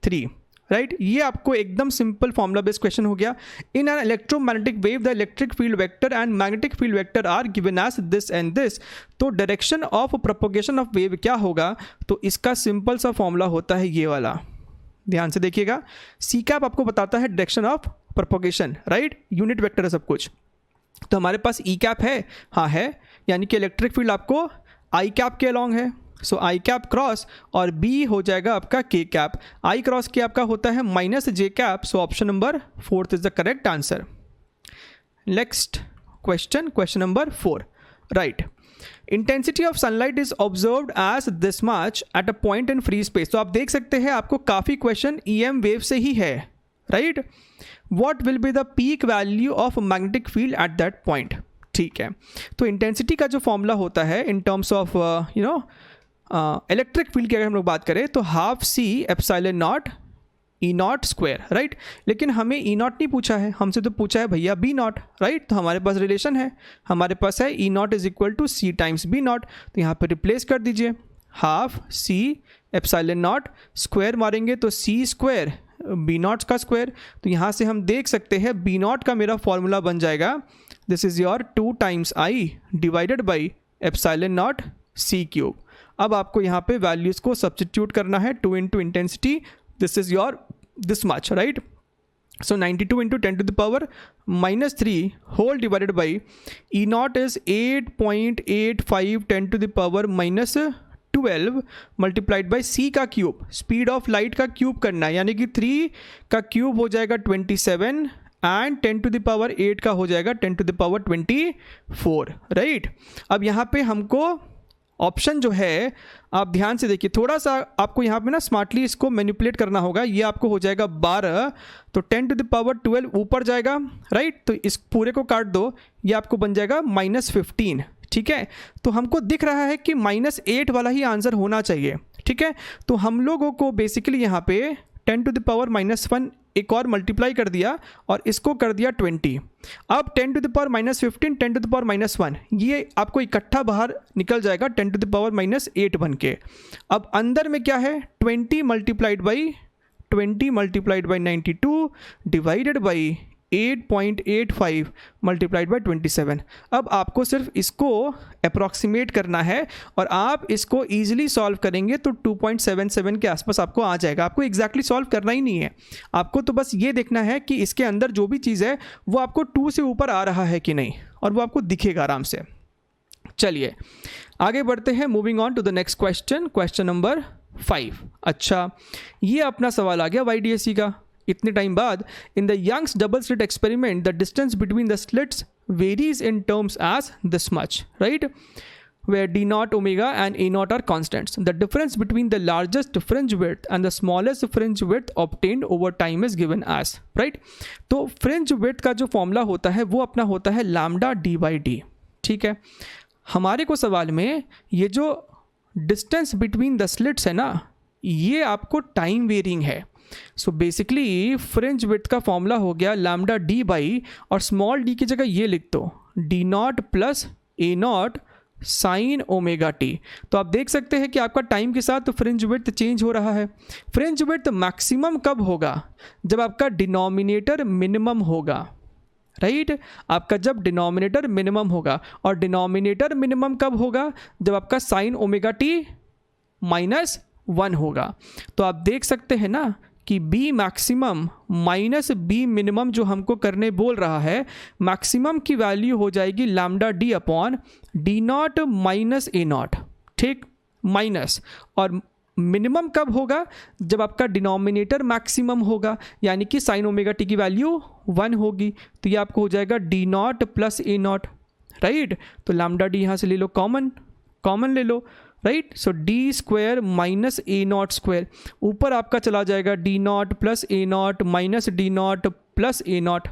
S1: 3, right. ये आपको एकदम सिंपल फॉर्मूला बेस्ड क्वेश्चन हो गया। In an electromagnetic wave the electric field vector and magnetic field vector are given as this and this, तो direction of propagation of wave क्या होगा, तो इसका सिंपल सा फॉर्मूला होता है ये वाला, ध्यान से देखिएगा। सी कैप आपको बताता है direction of propagation, right, unit vector है सब कुछ। तो हमारे पास ई कैप है, हाँ है, यानी कि इलेक्ट्रिक फील्ड आपको आई कैप के अलॉन्ग है, सो आई कैप क्रॉस और बी हो जाएगा आपका के कैप। आई क्रॉस के आपका होता है minus J cap, so option number 4 is the correct answer. Next question, question number 4, right. Intensity of sunlight is observed as this much at a point in free space, तो आप देख सकते हैं आपको काफ़ी क्वेश्चन ईएम वेव से ही है, right. What will be the peak value of magnetic field at that point, ठीक है। तो इंटेंसिटी का जो फॉर्मूला होता है in terms of electric field की अगर हम लोग बात करें तो half C epsilon naught E naught square, right. लेकिन हमें ई नॉट नहीं पूछा है, हमसे तो पूछा है भैया बी नॉट, राइट। तो हमारे पास रिलेशन है, हमारे पास है E naught is equal to C times B naught, तो यहाँ पर रिप्लेस कर दीजिए, half C epsilon naught square मारेंगे तो सी स्क्वायर बी नॉट का स्क्वायर, तो यहाँ से हम देख सकते हैं बी नॉट का मेरा फॉर्मूला बन जाएगा this is your 2 times I divided by epsilon naught C cube. अब आपको यहाँ पे वैल्यूज़ को सब्स्टिट्यूट करना है, 2 into intensity, this is your this much, right? So 92 into 10 to the power minus 3 whole divided by E naught is 8.85 10 to the power minus 12 multiplied by C का cube, speed of light का cube करना है, यानी कि 3 का cube हो जाएगा 27 and 10 to the power 8 का हो जाएगा 10 to the power 24, राइट। अब यहाँ पे हमको ऑप्शन जो है आप ध्यान से देखिए, थोड़ा सा आपको यहाँ पे ना स्मार्टली इसको मैनिपुलेट करना होगा। ये आपको हो जाएगा 12, तो 10 to the power 12 ऊपर जाएगा, राइट। तो इस पूरे को काट दो, ये आपको बन जाएगा -15, ठीक है। तो हमको दिख रहा है कि -8 वाला ही आंसर होना चाहिए, ठीक है। तो हम लोगों को बेसिकली यहाँ पे 10 to the power -1 एक और मल्टीप्लाई कर दिया और इसको कर दिया 20। अब 10 to the power -15, 10 to the power -1, ये आपको इकट्ठा बाहर निकल जाएगा 10 to the power -8 बन के। अब अंदर में क्या है, 20 multiplied by 92 divided by 8.85 multiplied by 27। अब आपको सिर्फ इसको अप्रॉक्सीमेट करना है और आप इसको ईजिली सॉल्व करेंगे तो 2.77 के आसपास आपको आ जाएगा। आपको एग्जैक्टली सॉल्व करना ही नहीं है, आपको तो बस ये देखना है कि इसके अंदर जो भी चीज़ है वो आपको 2 से ऊपर आ रहा है कि नहीं, और वो आपको दिखेगा आराम से। चलिए आगे बढ़ते हैं, moving on to the next question, question number 5। अच्छा, ये अपना सवाल आ गया YDSC का इतने टाइम बाद। In the Young's double slit experiment the distance between the slits varies in terms as this much, right, where d naught omega and a naught are constants. The difference between the largest fringe width and the smallest fringe width obtained over time is given as, right? तो fringe width का जो formula होता है वो अपना होता है lambda d by d, ठीक है। हमारे को सवाल में ये जो डिस्टेंस बिटवीन द स्लिट्स है ना, ये आपको टाइम वेरिंग है। सो बेसिकली फ्रिंज विड्थ का फॉर्मूला हो गया लैम्डा डी बाई, और स्मॉल डी की जगह ये लिख दो D naught plus A not sign omega T. तो आप देख सकते हैं कि आपका टाइम के साथ तो फ्रिंज विड्थ चेंज हो रहा है। फ्रिंज विड्थ मैक्सिमम कब होगा? जब आपका डिनोमिनेटर मिनिमम होगा, राइट, आपका जब डिनोमिनेटर मिनिमम होगा। और डिनोमिनेटर मिनिमम कब होगा? जब आपका साइन ओमेगा टी -1 होगा। तो आप देख सकते हैं ना कि B maximum minus B minimum जो हमको करने बोल रहा है, मैक्सिमम की वैल्यू हो जाएगी lambda D upon D naught minus A naught, ठीक, माइनस। और मिनिमम कब होगा? जब आपका डिनोमिनेटर मैक्सिमम होगा, यानी कि साइन ओमेगा टी की वैल्यू 1 होगी। तो ये आपको हो जाएगा D naught plus A naught, right. तो लैम्डा डी यहाँ से ले लो, कॉमन ले लो, right. So D square minus A naught square, ऊपर आपका चला जाएगा D naught plus A not minus D naught plus A naught,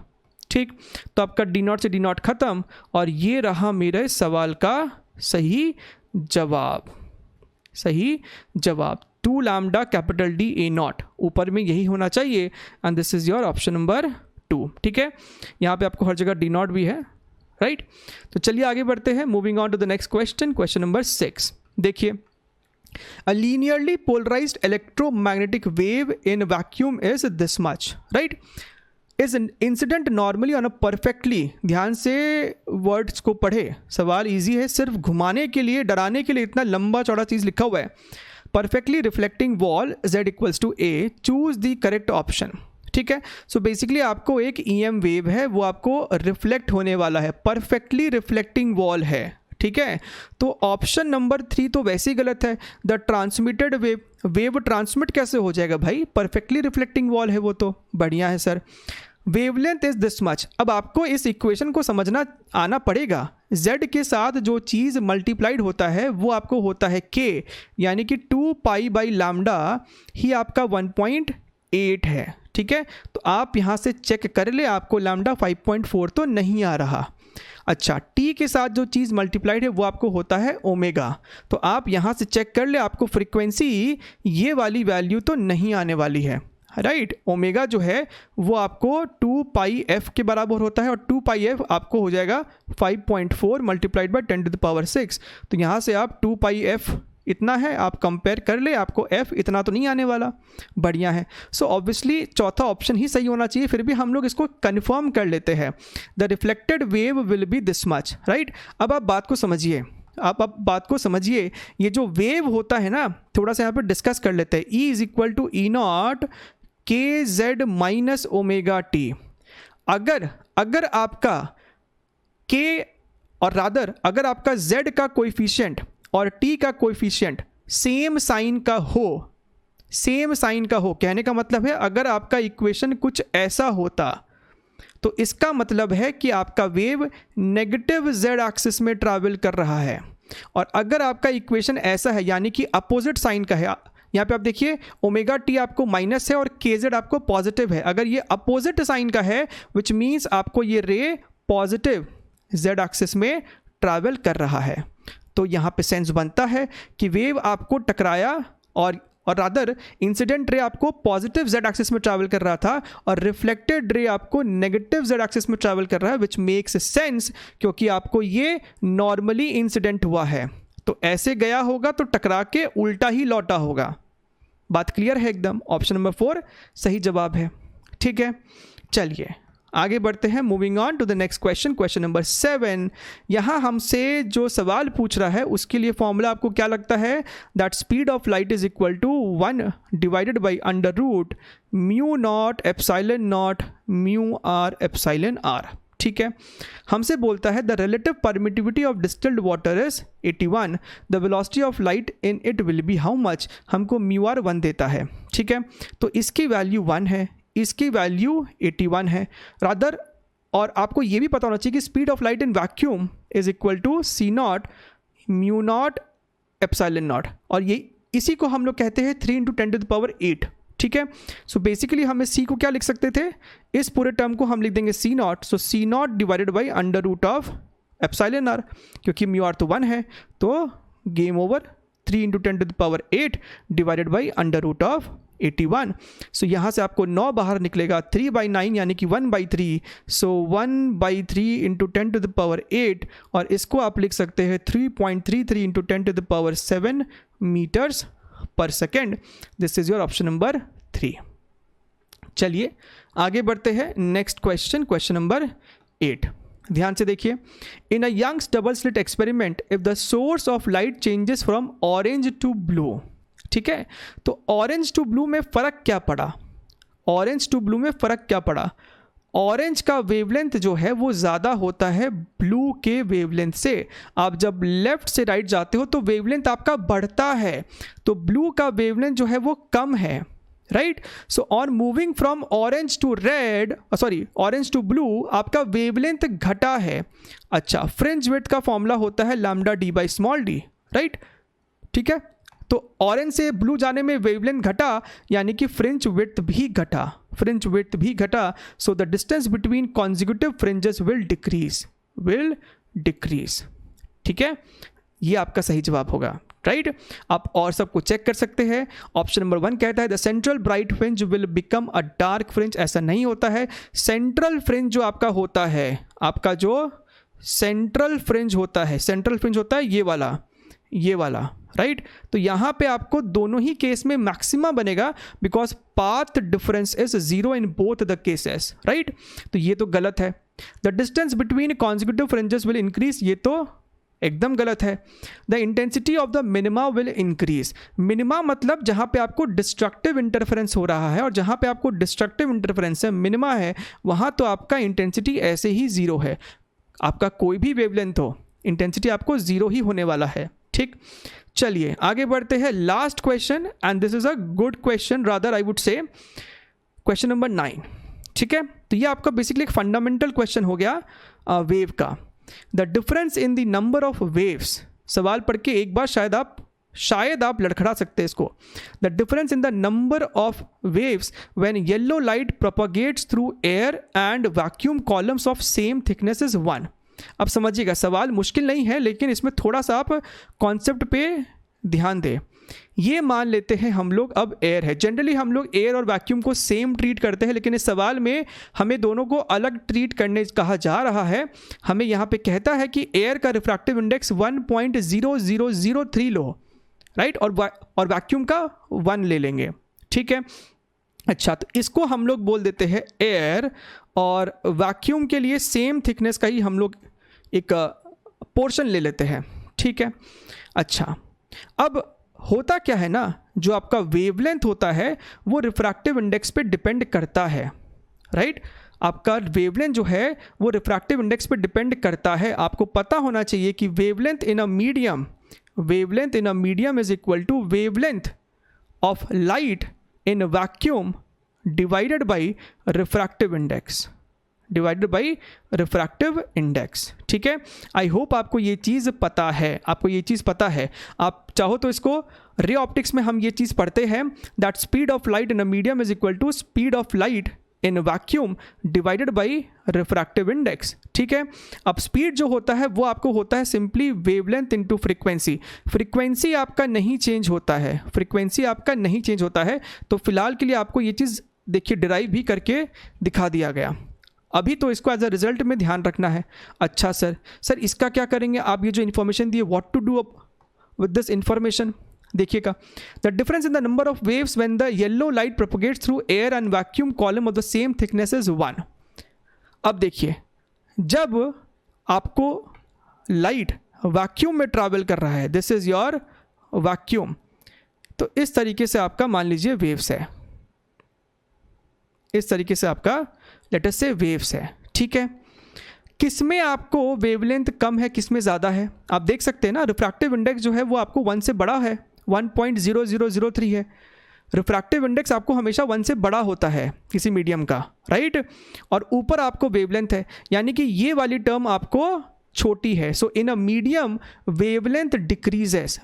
S1: ठीक। तो आपका डी नॉट से डी नॉट खत्म, और ये रहा मेरे सवाल का सही जवाब। 2 lambda capital D A not, ऊपर में यही होना चाहिए, and this is your option number 2, ठीक है। यहाँ पे आपको हर जगह डी नॉट भी है, राइट। तो चलिए आगे बढ़ते हैं, moving on to the next question, question number 6। देखिए, a linearly polarized electromagnetic wave in vacuum is this much, right, is an incident normally on a perfectly, ध्यान से वर्ड्स को पढ़े, सवाल इजी है, सिर्फ घुमाने के लिए, डराने के लिए इतना लंबा चौड़ा चीज़ लिखा हुआ है। perfectly reflecting wall z equals to a, choose the correct option, ठीक है। सो बेसिकली आपको एक EM वेव है, वो आपको रिफ्लेक्ट होने वाला है, परफेक्टली रिफ्लेक्टिंग वॉल है, ठीक है। तो ऑप्शन नंबर 3 तो वैसे ही गलत है। द ट्रांसमिटेड वेव ट्रांसमिट कैसे हो जाएगा भाई? परफेक्टली रिफ्लेक्टिंग वॉल है वो तो। बढ़िया है sir. Wavelength is this much. अब आपको इस इक्वेशन को समझना आना पड़ेगा। z के साथ जो चीज़ मल्टीप्लाइड होता है वो आपको होता है k, यानी कि 2 पाई बाई लैम्डा ही आपका 1.8 है, ठीक है। तो आप यहाँ से चेक कर ले, आपको लैम्डा 5.4 तो नहीं आ रहा। अच्छा, t के साथ जो चीज़ मल्टीप्लाइड है वो आपको होता है ओमेगा। तो आप यहाँ से चेक कर ले, आपको फ्रीक्वेंसी ये वाली वैल्यू तो नहीं आने वाली है, राइट। ओमेगा जो है वो आपको 2 पाई एफ के बराबर होता है, और 2 पाई एफ आपको हो जाएगा 5.4 multiplied by 10 to the power 6। तो यहाँ से आप 2 पाई एफ इतना है, आप कंपेयर कर ले, आपको f इतना तो नहीं आने वाला। बढ़िया है। सो ऑब्वियसली चौथा ऑप्शन ही सही होना चाहिए, फिर भी हम लोग इसको कंफर्म कर लेते हैं। The reflected wave will be this much, right. अब आप बात को समझिए, ये जो वेव होता है ना, थोड़ा सा यहाँ पर डिस्कस कर लेते हैं। E is equal to E naught K Z minus omega T. अगर आपका k और रादर अगर आपका z का कोएफिशिएंट और t का कोएफिशिएंट सेम साइन का हो, कहने का मतलब है अगर आपका इक्वेशन कुछ ऐसा होता तो इसका मतलब है कि आपका वेव नेगेटिव z एक्सिस में ट्रैवल कर रहा है। और अगर आपका इक्वेशन ऐसा है, यानी कि अपोजिट साइन का है, यहाँ पे आप देखिए ओमेगा टी आपको माइनस है और के जेड आपको पॉजिटिव है। अगर ये अपोजिट साइन का है, विच मीन्स आपको ये रे पॉजिटिव z एक्सिस में ट्रैवल कर रहा है। तो यहाँ पे सेंस बनता है कि वेव आपको टकराया और रादर इंसिडेंट रे आपको पॉजिटिव z एक्सिस में ट्रैवल कर रहा था, और रिफ्लेक्टेड रे आपको नेगेटिव z एक्सिस में ट्रैवल कर रहा है, विच मेक्स सेंस, क्योंकि आपको ये नॉर्मली इंसिडेंट हुआ है। तो ऐसे गया होगा तो टकरा के उल्टा ही लौटा होगा। बात क्लियर है एकदम? ऑप्शन नंबर 4 सही जवाब है, ठीक है। चलिए आगे बढ़ते हैं, moving on to the next question, question number 7। यहाँ हमसे जो सवाल पूछ रहा है उसके लिए फॉर्मूला आपको क्या लगता है, that speed of light is equal to 1 divided by under root mu naught epsilon naught mu R epsilon R. ठीक है, हमसे बोलता है the relative permittivity of distilled water is 81, the velocity of light in it will be how much, हमको mu R 1 देता है। ठीक है, तो इसकी वैल्यू 1 है, इसकी वैल्यू 81 है रादर, और आपको ये भी पता होना चाहिए कि speed of light in vacuum is equal to C naught mu naught epsilon naught, और ये इसी को हम लोग कहते हैं 3 × 10⁸। ठीक है, सो बेसिकली हमें सी को क्या लिख सकते थे, इस पूरे टर्म को हम लिख देंगे C naught, so C naught divided by under root of epsilon R, क्योंकि म्यू आर तो 1 है, तो game over, 3 × 10⁸ divided by under root of 81। So यहाँ से आपको 9 बाहर निकलेगा, 3/9 यानी कि 1/3, सो 1/3 × 10⁸, और इसको आप लिख सकते हैं 3.33 × 10⁷ metres per second. This is your option number 3। चलिए आगे बढ़ते हैं, नेक्स्ट क्वेश्चन, क्वेश्चन नंबर 8। ध्यान से देखिए, in a Young's double slit experiment if the source of light changes from orange to blue. ठीक है, तो ऑरेंज टू ब्लू में फ़र्क क्या पड़ा, ऑरेंज टू ब्लू में फ़र्क क्या पड़ा, ऑरेंज का वेवलेंथ जो है वो ज़्यादा होता है ब्लू के वेवलेंथ से। आप जब लेफ़्ट से राइट जाते हो तो वेवलेंथ आपका बढ़ता है, तो ब्लू का वेवलेंथ जो है वो कम है, right. So on moving from orange to red, sorry orange to blue, आपका वेवलेंथ घटा है। अच्छा, फ्रिंज विड्थ का फॉर्मूला होता है lambda D by small D, right. ठीक है, तो ऑरेंज से ब्लू जाने में वेवलेंथ घटा, यानी कि फ्रिंज विड्थ भी घटा, फ्रिंज विड्थ भी घटा, so the distance between consecutive fringes will decrease. ठीक है, ये आपका सही जवाब होगा, राइट। आप और सबको चेक कर सकते हैं। ऑप्शन नंबर 1 कहता है the central bright fringe will become a dark fringe, ऐसा नहीं होता है। सेंट्रल फ्रिंज जो आपका होता है, आपका जो सेंट्रल फ्रिंज होता है, सेंट्रल फ्रिंज होता है ये वाला, राइट। तो यहाँ पे आपको दोनों ही केस में मैक्सिमा बनेगा, because path difference is 0 in both the cases, right. तो ये तो गलत है। The distance between consecutive fringes will increase, ये तो एकदम गलत है। The intensity of the minima will increase, minima मतलब जहाँ पे आपको डिस्ट्रक्टिव इंटरफेरेंस हो रहा है, और जहाँ पे आपको डिस्ट्रक्टिव इंटरफेरेंस है, मिनिमा है, वहाँ तो आपका इंटेंसिटी ऐसे ही 0 है। आपका कोई भी वेवलेंथ हो, इंटेंसिटी आपको 0 ही होने वाला है, ठीक। चलिए आगे बढ़ते हैं, last question, and this is a good question rather I would say, question number 9। ठीक है, तो ये आपका बेसिकली एक फंडामेंटल क्वेश्चन हो गया वेव का। The difference in the number of waves, सवाल पढ़ के एक बार शायद आप लड़खड़ा सकते हैं इसको। The difference in the number of waves when yellow light propagates through air and vacuum columns of same thickness is 1। अब समझिएगा, सवाल मुश्किल नहीं है, लेकिन इसमें थोड़ा सा आप कॉन्सेप्ट पे ध्यान दें। ये मान लेते हैं हम लोग अब एयर है, जनरली हम लोग एयर और वैक्यूम को सेम ट्रीट करते हैं, लेकिन इस सवाल में हमें दोनों को अलग ट्रीट करने कहा जा रहा है। हमें यहाँ पे कहता है कि एयर का रिफ्रैक्टिव इंडेक्स 1.0003 लो, राइट, और वैक्यूम का 1 ले लेंगे, ठीक है। अच्छा, तो इसको हम लोग बोल देते हैं एयर, और वैक्यूम के लिए सेम थिकनेस का ही हम लोग एक पोर्शन ले लेते हैं, ठीक है। अच्छा, अब होता क्या है ना, जो आपका वेवलेंथ होता है वो रिफ्रैक्टिव इंडेक्स पे डिपेंड करता है, राइट। आपका वेवलेंथ जो है वो रिफ्रैक्टिव इंडेक्स पे डिपेंड करता है। आपको पता होना चाहिए कि wavelength in a medium is equal to wavelength of light in vacuum divided by refractive index, ठीक है। आई होप आपको ये चीज़ पता है, आप चाहो तो इसको रे ऑप्टिक्स में हम ये चीज़ पढ़ते हैं, that speed of light in a medium is equal to speed of light in vacuum divided by refractive index, ठीक है। अब स्पीड जो होता है वो आपको होता है सिंपली वेवलेंथ इनटू फ्रीक्वेंसी आपका नहीं चेंज होता है, तो फिलहाल के लिए आपको ये चीज़ देखिए डिराइव भी करके दिखा दिया गया। अभी तो इसको एज अ रिजल्ट में ध्यान रखना है। अच्छा सर इसका क्या करेंगे, आप ये जो इन्फॉर्मेशन दिए, what to do with this information, देखिएगा। The difference in the number of waves when the yellow light propagates through air and vacuum column of the same thickness is 1। अब देखिए, जब आपको लाइट वैक्यूम में travel कर रहा है, this is your vacuum, तो इस तरीके से आपका मान लीजिए वेव्स है, इस तरीके से आपका लेट अस से वेव्स है, ठीक है। किसमें आपको वेवलेंथ कम है, किसमें ज़्यादा है, आप देख सकते हैं ना, रिफ्रैक्टिव इंडेक्स जो है वो आपको 1 से बड़ा है, 1.0003 है। रिफ्रैक्टिव इंडेक्स आपको हमेशा 1 से बड़ा होता है किसी मीडियम का, राइट। और ऊपर आपको वेवलेंथ है, यानी कि ये वाली टर्म आपको छोटी है। So in a medium wavelength decreases,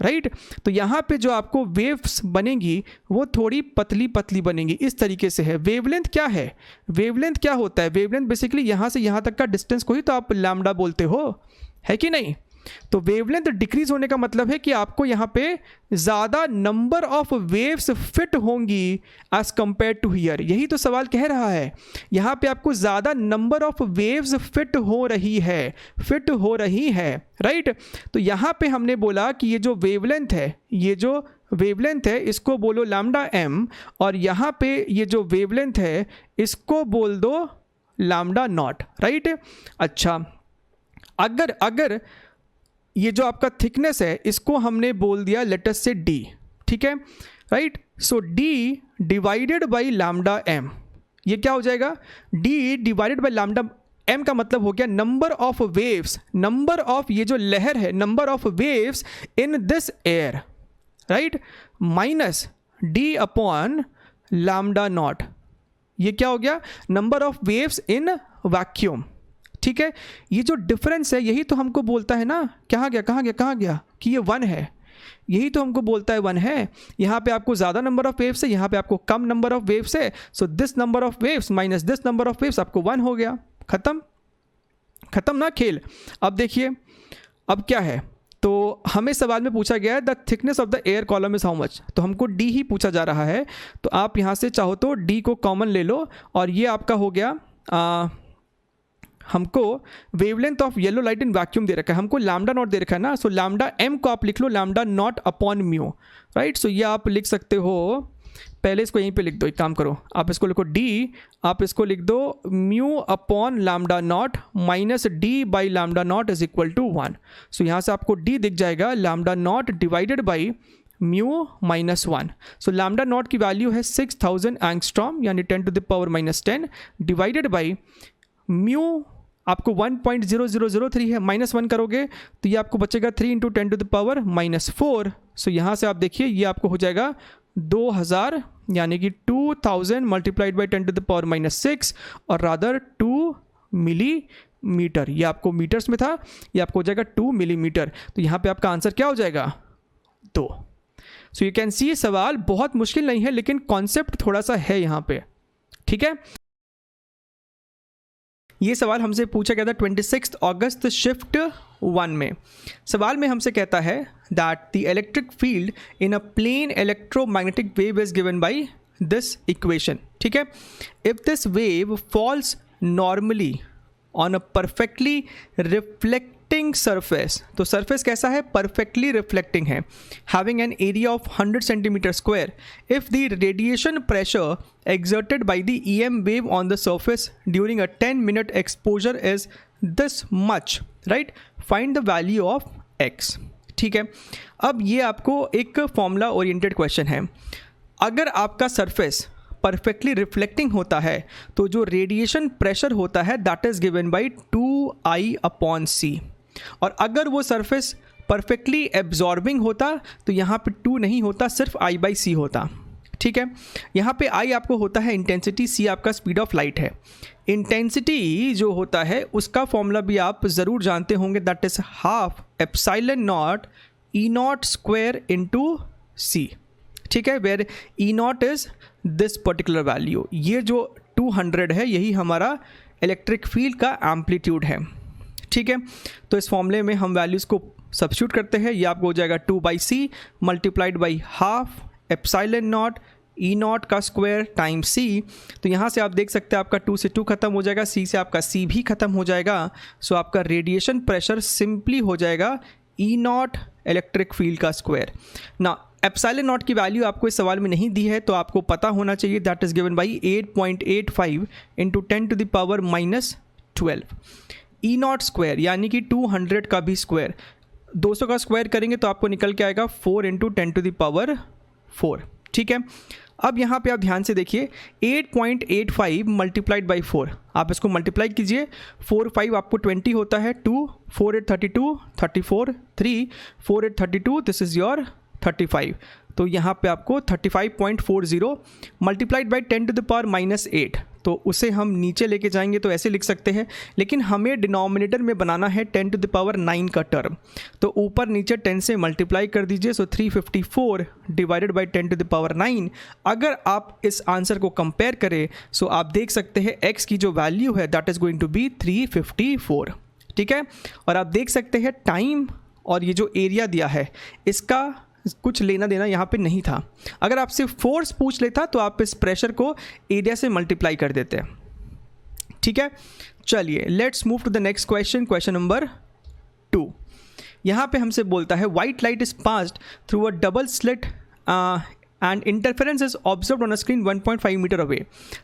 S1: right. तो यहाँ पे जो आपको वेव्स बनेंगी वो थोड़ी पतली पतली बनेंगी, इस तरीके से है। वेवलेंथ क्या है, वेवलेंथ क्या होता है, वेवलेंथ बेसिकली यहाँ से यहाँ तक का डिस्टेंस को ही तो आप लैम्डा बोलते हो, है कि नहीं। तो वेवलेंथ डिक्रीज होने का मतलब है कि आपको यहाँ पे ज़्यादा नंबर ऑफ वेव्स फिट होंगी एज कंपेयर टू हियर, यही तो सवाल कह रहा है। यहाँ पे आपको ज़्यादा नंबर ऑफ वेव्स फिट हो रही है, राइट। तो यहाँ पे हमने बोला कि ये जो वेवलेंथ है इसको बोलो लैम्डा एम, और यहाँ पे ये जो वेवलेंथ है इसको बोल दो लैम्डा नॉट, राइट। अच्छा, अगर ये जो आपका थिकनेस है इसको हमने बोल दिया लेट अस से डी, ठीक है, right. So D divided by lambda M, ये क्या हो जाएगा, D divided by lambda M का मतलब हो गया number of waves, number of ये जो लहर है, number of waves in this air, right, minus D upon lambda naught, ये क्या हो गया, number of waves in vacuum, ठीक है। ये जो डिफरेंस है यही तो हमको बोलता है ना, कहाँ गया कि ये 1 है, यही तो हमको बोलता है 1 है। यहाँ पे आपको ज़्यादा नंबर ऑफ वेव्स है, यहाँ पे आपको कम नंबर ऑफ वेव्स है। So this number of waves minus this number of waves आपको 1 हो गया, खत्म ना खेल। अब देखिए अब क्या है, तो हमें सवाल में पूछा गया है the thickness of the air column is how much, तो हमको डी ही पूछा जा रहा है। तो आप यहाँ से चाहो तो डी को कॉमन ले लो, और ये आपका हो गया हमको wavelength of yellow light in vacuum दे रखा है, हमको लैम्डा नॉट दे रखा है ना। सो लैम्डा एम को आप लिख लो lambda naught upon mu, right. So ये आप लिख सकते हो, पहले इसको यहीं पे लिख दो, एक काम करो, आप इसको लिखो डी, आप इसको लिख दो mu upon lambda naught minus D by lambda naught is equal to 1। So यहाँ से आपको डी दिख जाएगा lambda naught divided by mu minus 1। So lambda naught की वैल्यू है 6000 एंगस्ट्रॉम यानी 10⁻⁻10 डिवाइडेड बाई म्यू आपको 1.0003 है, -1 करोगे तो ये आपको बचेगा 3 × 10⁻⁻4। सो यहाँ से आप देखिए ये आपको हो जाएगा 2000 यानी कि 2000 मल्टीप्लाइड बाई 10⁻⁻6 और रादर 2 मिलीमीटर, ये आपको मीटर्स में था, ये आपको हो जाएगा 2 मिलीमीटर। तो यहाँ पे आपका आंसर क्या हो जाएगा 2। सो यू कैन सी ये सवाल बहुत मुश्किल नहीं है, लेकिन कॉन्सेप्ट थोड़ा सा है यहाँ पे, ठीक है। ये सवाल हमसे पूछा गया था 26 अगस्त शिफ्ट 1 में। सवाल में हमसे कहता है that the electric field in a plane electromagnetic wave is given by this equation, ठीक है। If this wave falls normally on a perfectly reflecting surface, तो सरफेस कैसा है, परफेक्टली रिफ्लेक्टिंग है, having an area of 100 centimetre square, if the radiation pressure exerted by the EM wave on the surface during a 10-minute exposure is this much, right? Find the value of x, ठीक है। अब ये आपको एक formula oriented question है। अगर आपका surface perfectly reflecting होता है तो जो रेडिएशन प्रेशर होता है that is given by 2I/c, और अगर वो सरफेस परफेक्टली एब्जॉर्बिंग होता तो यहाँ पे 2 नहीं होता, सिर्फ I/c होता, ठीक है। यहाँ पे I आपको होता है इंटेंसिटी, C आपका स्पीड ऑफ लाइट है। इंटेंसिटी जो होता है उसका फॉर्मूला भी आप ज़रूर जानते होंगे, that is ½ ε0 E0 square into C, ठीक है, where E0 is this particular value. ये जो 200 है यही हमारा इलेक्ट्रिक फील्ड का एम्पलीट्यूड है, ठीक है। तो इस फॉर्मूले में हम वैल्यूज़ को सब्स्टिट्यूट करते हैं, ये आपको हो जाएगा 2/c मल्टीप्लाइड बाई ½ ε0 E0 का स्क्वायर टाइम C। तो यहाँ से आप देख सकते हैं आपका 2 से 2 खत्म हो जाएगा, C से आपका C भी खत्म हो जाएगा। सो आपका रेडिएशन प्रेशर सिंपली हो जाएगा E0 इलेक्ट्रिक फील्ड का स्क्वायर। ना एप्सिलॉन नॉट की वैल्यू आपको इस सवाल में नहीं दी है, तो आपको पता होना चाहिए that is given by 8.85 into 10 to the power -12 E naught square, यानी कि 200 का भी स्क्वायर, 200 का स्क्वायर करेंगे तो आपको निकल के आएगा 4 इंटू 10 टू द पावर 4। ठीक है, अब यहाँ पे आप ध्यान से देखिए 8.85 मल्टीप्लाइड बाई 4, आप इसको मल्टीप्लाई कीजिए, 4 5 आपको 20 होता है, 2 4 8 32 34 3 4 8 32, दिस इज़ योर 35। तो यहाँ पे आपको 35.40 multiplied by 10 to the power -8, तो उसे हम नीचे लेके जाएंगे तो ऐसे लिख सकते हैं, लेकिन हमें डिनोमिनेटर में बनाना है 10 टू द पावर 9 का टर्म, तो ऊपर नीचे 10 से मल्टीप्लाई कर दीजिए, so 354 divided by 10 to the power 9। अगर आप इस आंसर को कंपेयर करें सो आप देख सकते हैं x की जो वैल्यू है that is going to be 354। ठीक है, और आप देख सकते हैं टाइम और ये जो एरिया दिया है इसका कुछ लेना देना यहाँ पे नहीं था। अगर आपसे फोर्स पूछ लेता तो आप इस प्रेशर को एरिया से मल्टीप्लाई कर देते। ठीक है, चलिए let's move to the next question, question number 2। यहाँ पे हमसे बोलता है white light is passed through a double slit and interference is observed on a screen 1.5 meter away.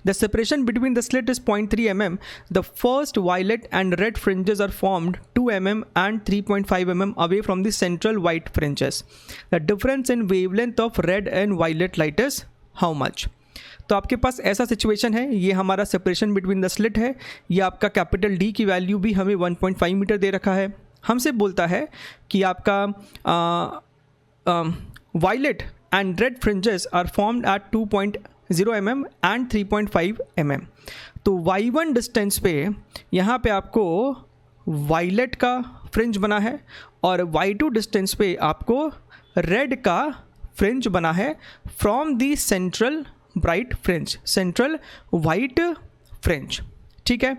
S1: The separation between the slit is 0.3 mm. The first violet and red fringes are formed 2 mm and 3.5 mm away from the central white fringes. The difference in wavelength of red and violet light is how much? तो आपके पास ऐसा situation है, ये हमारा separation between the slit है, ये आपका capital D की वैल्यू भी हमें 1.5 मीटर दे रखा है। हमसे बोलता है कि आपका violet and red fringes are formed at 2.0 mm and 3.5 mm। तो y1 डिस्टेंस पे यहाँ पे आपको वायलेट का फ्रिंज बना है और y2 डिस्टेंस पे आपको रेड का फ्रिंज बना है from the central bright fringe, central white fringe. ठीक है,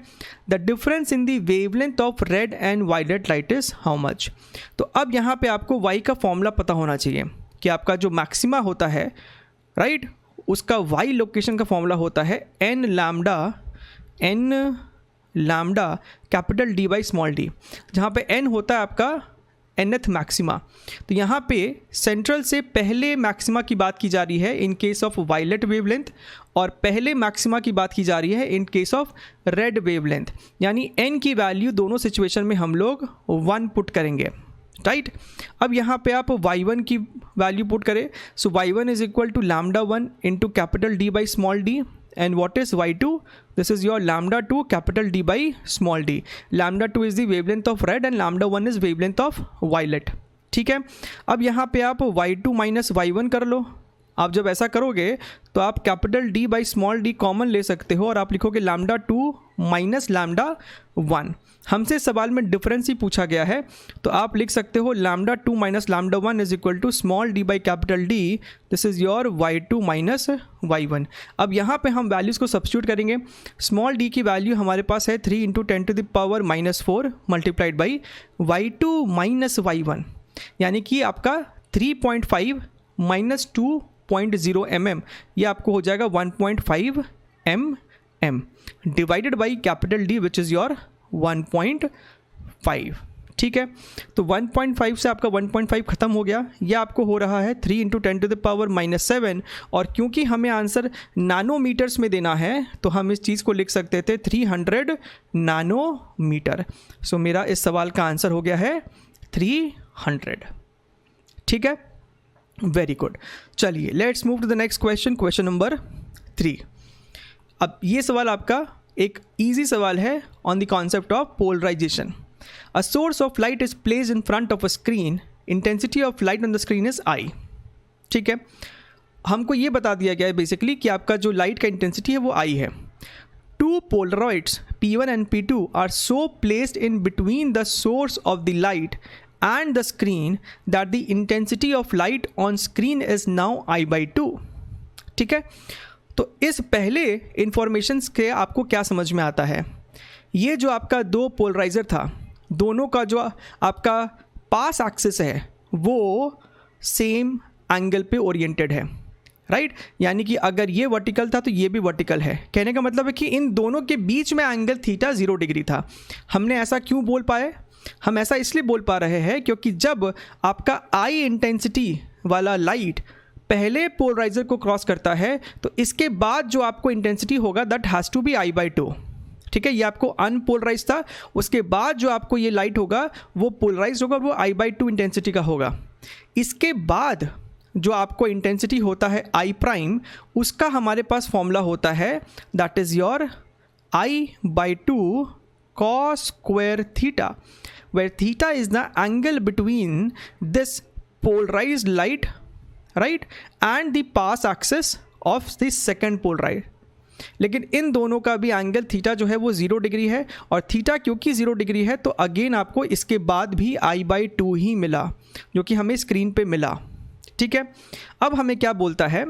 S1: the difference in the wavelength of red and violet light is how much. तो अब यहाँ पे आपको y का फॉर्मूला पता होना चाहिए कि आपका जो मैक्सिमा होता है राइट, उसका y लोकेशन का फॉर्मूला होता है n lambda capital D by small d, जहाँ पे n होता है आपका nth मैक्सिमा। तो यहाँ पे सेंट्रल से पहले मैक्सिमा की बात की जा रही है in case of violet wavelength, और पहले मैक्सिमा की बात की जा रही है in case of red wavelength, यानी n की वैल्यू दोनों सिचुएशन में हम लोग 1 पुट करेंगे। राइट, अब यहाँ पे आप y1 की वैल्यू पुट करें, so y1 is equal to λ1 into capital D by small d, and what is y2, this is your λ2 capital D by small d। λ2 is the wavelength of red and λ1 is wavelength of violet. ठीक है, अब यहाँ पे आप y2 minus y1 कर लो। आप जब ऐसा करोगे तो आप capital D by small d common ले सकते हो और आप लिखोगे λ2 माइनस λ1। हमसे सवाल में डिफरेंस ही पूछा गया है, तो आप लिख सकते हो λ2 minus λ1 is equal to small d by capital D, this is your y2 minus y1। अब यहाँ पे हम वैल्यूज़ को सब्स्टिट्यूट करेंगे। स्मॉल d की वैल्यू हमारे पास है 3 into 10 to the power -4 multiplied by y2 minus y1, यानी कि आपका 3.5 माइनस 2.0 mm, ये आपको हो जाएगा 1.5 mm divided by capital D which is your 1.5। ठीक है, तो 1.5 से आपका 1.5 खत्म हो गया, ये आपको हो रहा है 3 इंटू 10 टू द पावर -7, और क्योंकि हमें आंसर नैनोमीटर्स में देना है तो हम इस चीज़ को लिख सकते थे 300 नैनोमीटर। सो मेरा इस सवाल का आंसर हो गया है 300। ठीक है, वेरी गुड। चलिए let's move to the next question, question number 3। अब ये सवाल आपका एक इजी सवाल है on the concept of polarisation. A source of light is placed in front of a screen, intensity of light on the screen is I। ठीक है, हमको ये बता दिया गया है बेसिकली कि आपका जो लाइट का इंटेंसिटी है वो I है। Two polaroids P1 and P2 are so placed in between the source of the light and the screen that the intensity of light on screen is now I/2। ठीक है, तो इस पहले information के आपको क्या समझ में आता है, ये जो आपका दो पोलराइजर था, दोनों का जो आपका पास एक्सिस है वो सेम एंगल पे ओरिएंटेड है। राइट, यानी कि अगर ये वर्टिकल था तो ये भी वर्टिकल है। कहने का मतलब है कि इन दोनों के बीच में एंगल थीटा 0 डिग्री था। हमने ऐसा क्यों बोल पाए, हम ऐसा इसलिए बोल पा रहे हैं क्योंकि जब आपका आई इंटेंसिटी वाला लाइट पहले पोलराइजर को क्रॉस करता है तो इसके बाद जो आपको इंटेंसिटी होगा that has to B I/2। ठीक है, ये आपको अनपोलराइज था, उसके बाद जो आपको ये लाइट होगा वो पोलराइज होगा, वो I/2 इंटेंसिटी का होगा। इसके बाद जो आपको इंटेंसिटी होता है I', उसका हमारे पास फॉर्मूला होता है that is your I/2 cos square theta, where theta is the angle between this polarized light, right, and the path axis of the second polarized। लेकिन इन दोनों का भी एंगल थीटा जो है वो 0 डिग्री है, और थीटा क्योंकि 0 डिग्री है तो अगेन आपको इसके बाद भी I/2 ही मिला, जो कि हमें स्क्रीन पे मिला। ठीक है, अब हमें क्या बोलता है,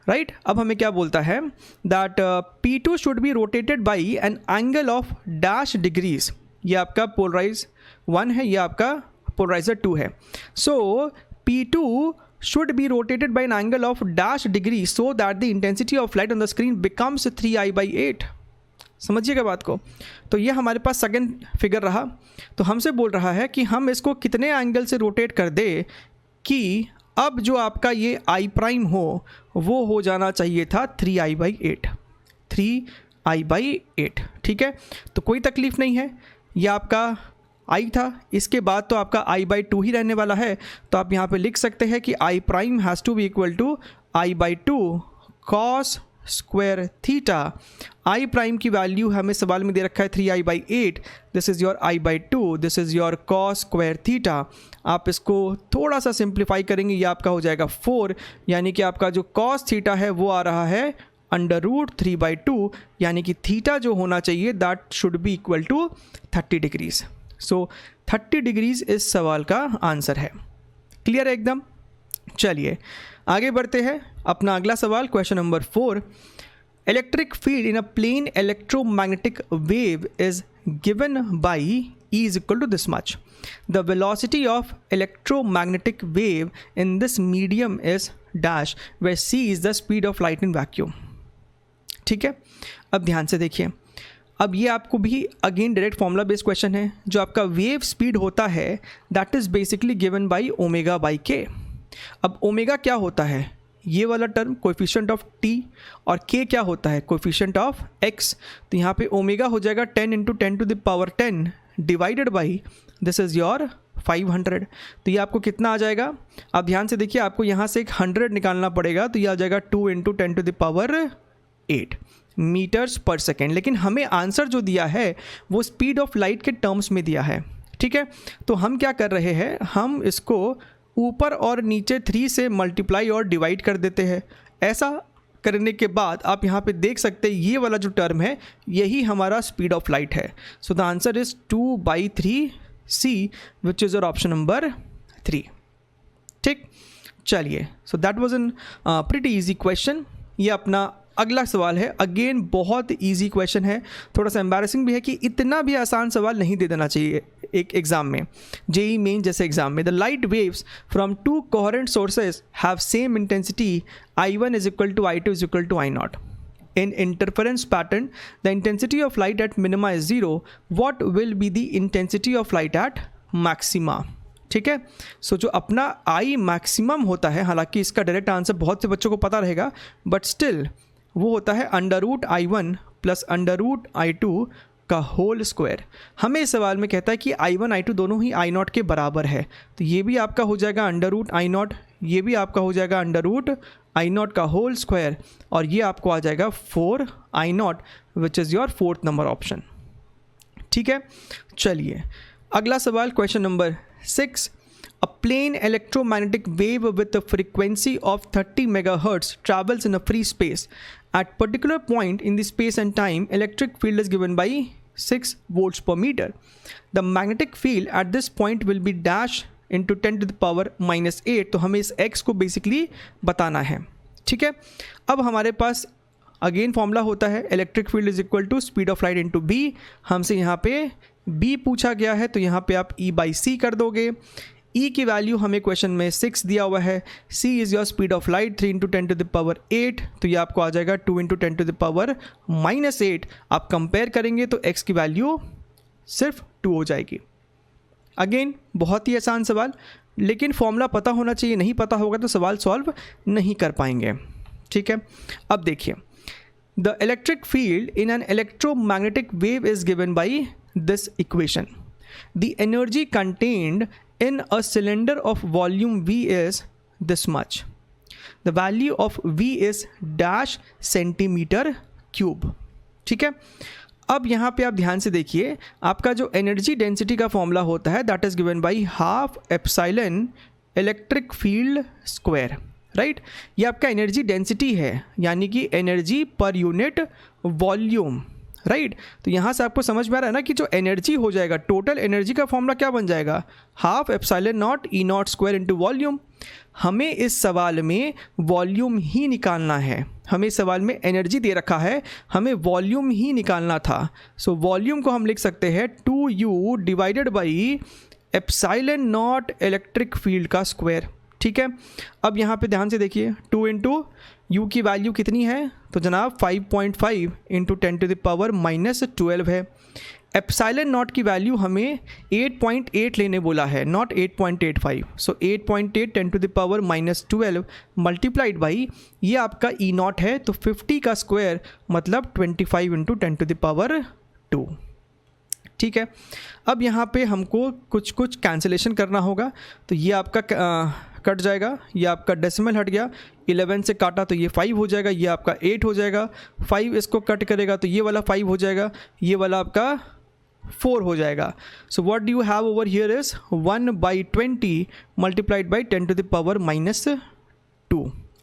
S1: राइट, अब हमें क्या बोलता है that P2 should be rotated by an angle of dash degrees. ये आपका पोलराइज 1 है, ये आपका पोलराइजर 2 है। सो P2 should be rotated by an angle of dash degree so that the intensity of light on the screen becomes 3I/8। समझिएगा बात को। तो ये हमारे पास सेकंड फिगर रहा, तो हमसे बोल रहा है कि हम इसको कितने एंगल से रोटेट कर दे कि अब जो आपका ये I' हो वो हो जाना चाहिए था 3I/8, 3I/8। ठीक है, तो कोई तकलीफ़ नहीं है, ये आपका I था, इसके बाद तो आपका I/2 ही रहने वाला है। तो आप यहाँ पे लिख सकते हैं कि I' has to be equal to I/2 cos square theta. I' की वैल्यू हमें सवाल में दे रखा है 3I/8, this is your I/2, this is your cos square theta. आप इसको थोड़ा सा सिंप्लीफाई करेंगे, ये आपका हो जाएगा 4, यानी कि आपका जो cos थीटा है वो आ रहा है √3/2, यानी कि थीटा जो होना चाहिए that should be equal to 30 degrees. So 30 degrees इस सवाल का आंसर है। क्लियर है एकदम? चलिए आगे बढ़ते हैं। अपना अगला सवाल question number 4, electric field in a plane electromagnetic wave is given by E is equal to this much. The velocity of electromagnetic wave in this medium is dash, where C is the speed of light in vacuum। ठीक है, अब ध्यान से देखिए, अब ये आपको भी again direct formula based question है। जो आपका वेव स्पीड होता है that is basically given by ω/k। अब ओमेगा क्या होता है, ये वाला टर्म कोएफिशिएंट ऑफ t, और k क्या होता है कोएफिशिएंट ऑफ x। तो यहाँ पे ओमेगा हो जाएगा 10 × 10⁻10 divided by this is your 500। तो ये आपको कितना आ जाएगा, आप ध्यान से देखिए, आपको यहाँ से एक 100 निकालना पड़ेगा, तो ये आ जाएगा 2 × 10⁸ मीटर्स पर सेकेंड। लेकिन हमें आंसर जो दिया है वो स्पीड ऑफ लाइट के टर्म्स में दिया है। ठीक है, तो हम क्या कर रहे हैं, हम इसको ऊपर और नीचे 3 से मल्टीप्लाई और डिवाइड कर देते हैं। ऐसा करने के बाद आप यहाँ पे देख सकते हैं ये वाला जो टर्म है यही हमारा स्पीड ऑफ लाइट है। So the answer is 2/3C which is your option number 3। ठीक, चलिए, so that was an pretty easy question. ये अपना अगला सवाल है, अगेन बहुत इजी क्वेश्चन है, थोड़ा सा एम्बैरेसिंग भी है कि इतना भी आसान सवाल नहीं दे देना चाहिए एक एग्जाम में, जेई मेन जैसे एग्जाम में। The light waves from 2 coherent sources have same intensity, I1 is equal to I2 is equal to I0। In interference pattern, the intensity of light at minima is 0. What will be the intensity of light at maxima? ठीक है, सो जो अपना I maximum होता है, हालांकि इसका direct answer बहुत से बच्चों को पता रहेगा, बट स्टिल वो होता है √I1 प्लस √I2 का होल स्क्वायर। हमें इस सवाल में कहता है कि I1 I2 दोनों ही I0 के बराबर है, तो ये भी आपका हो जाएगा √I0, ये भी आपका हो जाएगा √I0 का होल स्क्वायर, और ये आपको आ जाएगा 4I0 which is your 4th number option. ठीक है, चलिए अगला सवाल question number 6, a plane electromagnetic wave with a frequency of 30 MHz travels in a free space. At particular point in the space and time, electric field is given by 6 volts per meter. The magnetic field at this point will be dash into 10⁻⁻8। तो हमें इस x को basically बताना है। ठीक है, अब हमारे पास अगेन फॉर्मूला होता है electric field is equal to speed of light into b। हमसे यहाँ पे b पूछा गया है, तो यहाँ पे आप E/c कर दोगे। E की वैल्यू हमें क्वेश्चन में 6 दिया हुआ है, C is your speed of light 3 × 10⁸, तो ये आपको आ जाएगा 2 × 10⁻8। आप कंपेयर करेंगे तो x की वैल्यू सिर्फ 2 हो जाएगी। अगेन बहुत ही आसान सवाल, लेकिन फॉर्मूला पता होना चाहिए, नहीं पता होगा तो सवाल सॉल्व नहीं कर पाएंगे। ठीक है, अब देखिए, the electric field in an electromagnetic wave is given by this equation. The energy contained in a cylinder of volume V is this much. The value of V is dash centimeter cube. ठीक है, अब यहाँ पे आप ध्यान से देखिए, आपका जो एनर्जी डेंसिटी का फॉर्मूला होता है that is given by half epsilon electric field square, right. ये आपका एनर्जी डेंसिटी है, यानी कि energy per unit volume, right. तो यहाँ से आपको समझ में आ रहा है ना कि जो एनर्जी हो जाएगा, टोटल एनर्जी का फॉर्मूला क्या बन जाएगा, half epsilon naught E naught square into volume. हमें इस सवाल में वॉल्यूम ही निकालना है, हमें इस सवाल में एनर्जी दे रखा है, हमें वॉल्यूम ही निकालना था। सो वॉल्यूम को हम लिख सकते हैं 2u divided by epsilon not electric field का स्क्वायर। ठीक है, अब यहाँ पे ध्यान से देखिए, 2 इंटू u की वैल्यू कितनी है, तो जनाब 5.5 इंटू 10⁻⁻12 है। एप्सिलॉन नॉट की वैल्यू हमें 8.8 लेने बोला है, नॉट 8.85। सो 8.8 10⁻⁻12 मल्टीप्लाइड बाई ये आपका ई नॉट है, तो 50 का स्क्वायर मतलब 25 इंटू 10⁻2। ठीक है, अब यहाँ पे हमको कुछ कैंसिलेशन करना होगा, तो ये आपका कट जाएगा, ये आपका डेसिमल हट गया, 11 से काटा तो ये 5 हो जाएगा, ये आपका 8 हो जाएगा, 5 इसको कट करेगा तो ये वाला 5 हो जाएगा, ये वाला आपका 4 हो जाएगा। So what do you have over here is 1/20 multiplied by 10⁻²।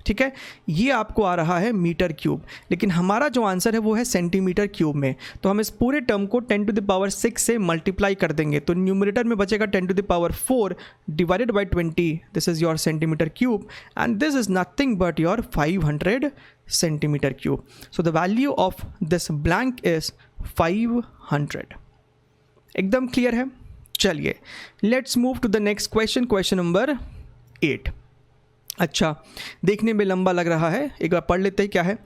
S1: ठीक है, ये आपको आ रहा है मीटर क्यूब, लेकिन हमारा जो आंसर है वो है सेंटीमीटर क्यूब में। तो हम इस पूरे टर्म को 10⁻6 से मल्टीप्लाई कर देंगे, तो न्यूमरेटर में बचेगा 10⁻4 divided by 20, this is your centimetre cube and this is nothing but your 500 centimetre cube. So the value of this blank is 500। एकदम क्लियर है। चलिए let's move to the next question, question number 8। अच्छा, देखने में लंबा लग रहा है, एक बार पढ़ लेते हैं क्या है।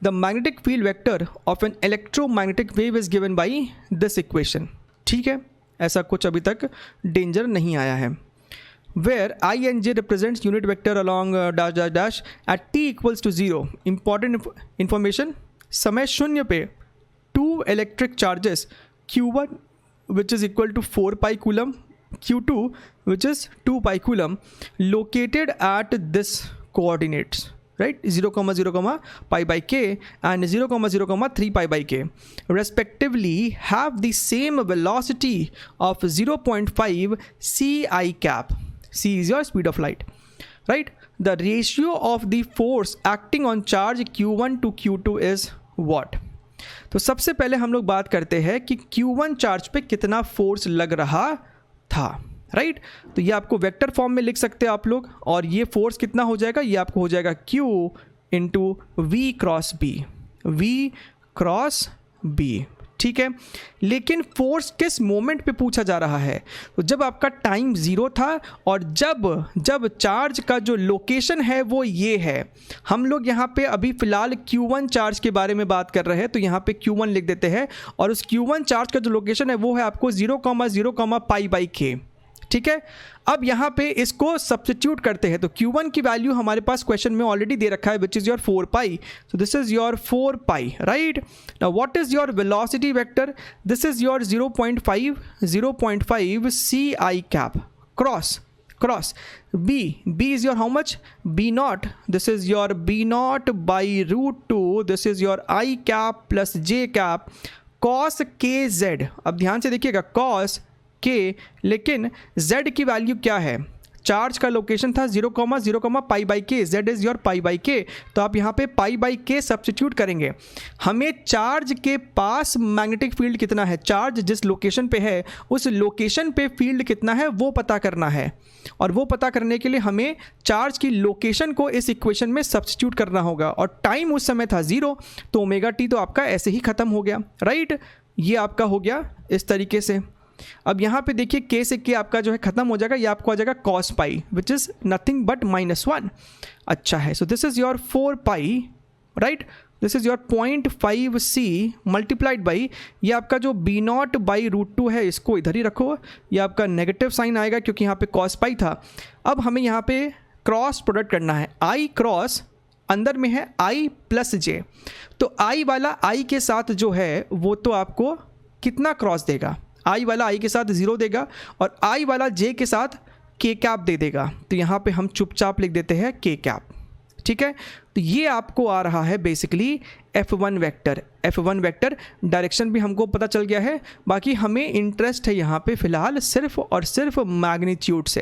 S1: The magnetic field vector of N electromagnetic wave is given by this equation. ठीक है, ऐसा कुछ अभी तक डेंजर नहीं आया है। Where i and j represents unit vector along dash dash dash at t equals to 0। Important information, समय शून्य पे 2 electric charges Q1 which is equal to 4 pi coulomb, Q2 which is 2 pi coulomb located at this coordinates, right, 0,0, pi by k and 0,0, 3 pi by k respectively have the same velocity of 0.5 c(I cap). C is your speed of light, right? The ratio of the force acting on charge Q1 to Q2 is what? तो सबसे पहले हम लोग बात करते हैं कि Q1 charge पे कितना फोर्स लग रहा था, राइट। तो ये आपको वेक्टर फॉर्म में लिख सकते हैं आप लोग, और ये फोर्स कितना हो जाएगा, ये आपको हो जाएगा Q into V cross B, V cross B। ठीक है, लेकिन फोर्स किस मोमेंट पे पूछा जा रहा है, तो जब आपका टाइम 0 था और जब चार्ज का जो लोकेशन है वो ये है। हम लोग यहाँ पे अभी फ़िलहाल Q1 चार्ज के बारे में बात कर रहे हैं, तो यहाँ पे Q1 लिख देते हैं, और उस Q1 चार्ज का जो लोकेशन है वो है आपको 0,0, पाई बाई k। ठीक है, अब यहाँ पे इसको सब्स्टिट्यूट करते हैं, तो Q1 की वैल्यू हमारे पास क्वेश्चन में ऑलरेडी दे रखा है which is your 4 pi, so this is your 4 pi, right. Now what is your velocity vector, this is your 0.5 c(I cap) cross B is your how much, B0, this is your B0 by √2, this is your I cap plus J cap cos kz। अब ध्यान से देखिएगा cos k, लेकिन z की value क्या है, charge का location था 0,0, pi by k, z is your pi by k, तो आप यहाँ पे पाई बाई k सब्स्टिट्यूट करेंगे। हमें चार्ज के पास मैग्नेटिक फील्ड कितना है, चार्ज जिस लोकेशन पे है उस लोकेशन पे फील्ड कितना है वो पता करना है, और वो पता करने के लिए हमें चार्ज की लोकेशन को इस इक्वेशन में सब्स्टिट्यूट करना होगा, और टाइम उस समय था 0, तो ओमेगा टी तो आपका ऐसे ही ख़त्म हो गया, राइट। ये आपका हो गया इस तरीके से। अब यहाँ पे देखिए k से k आपका जो है ख़त्म हो जाएगा, ये आपको आ जाएगा cos pi which is nothing but -1। अच्छा है, so this is your 4 pi right. This is your 0.5c multiplied by, ये आपका जो b0 बाई √2 है इसको इधर ही रखो, ये आपका नेगेटिव साइन आएगा क्योंकि यहाँ पे cos पाई था। अब हमें यहाँ पे क्रॉस प्रोडक्ट करना है, i क्रॉस अंदर में है i प्लस j, तो i वाला i के साथ जो है वो तो आपको कितना क्रॉस देगा, i वाला i के साथ 0 देगा और i वाला j के साथ k कैप दे देगा, तो यहाँ पे हम चुपचाप लिख देते हैं k कैप, ठीक है। तो ये आपको आ रहा है basically F1 vector. F1 vector direction भी हमको पता चल गया है, बाकी हमें इंटरेस्ट है यहाँ पे फ़िलहाल सिर्फ और सिर्फ मैग्नीट्यूड से,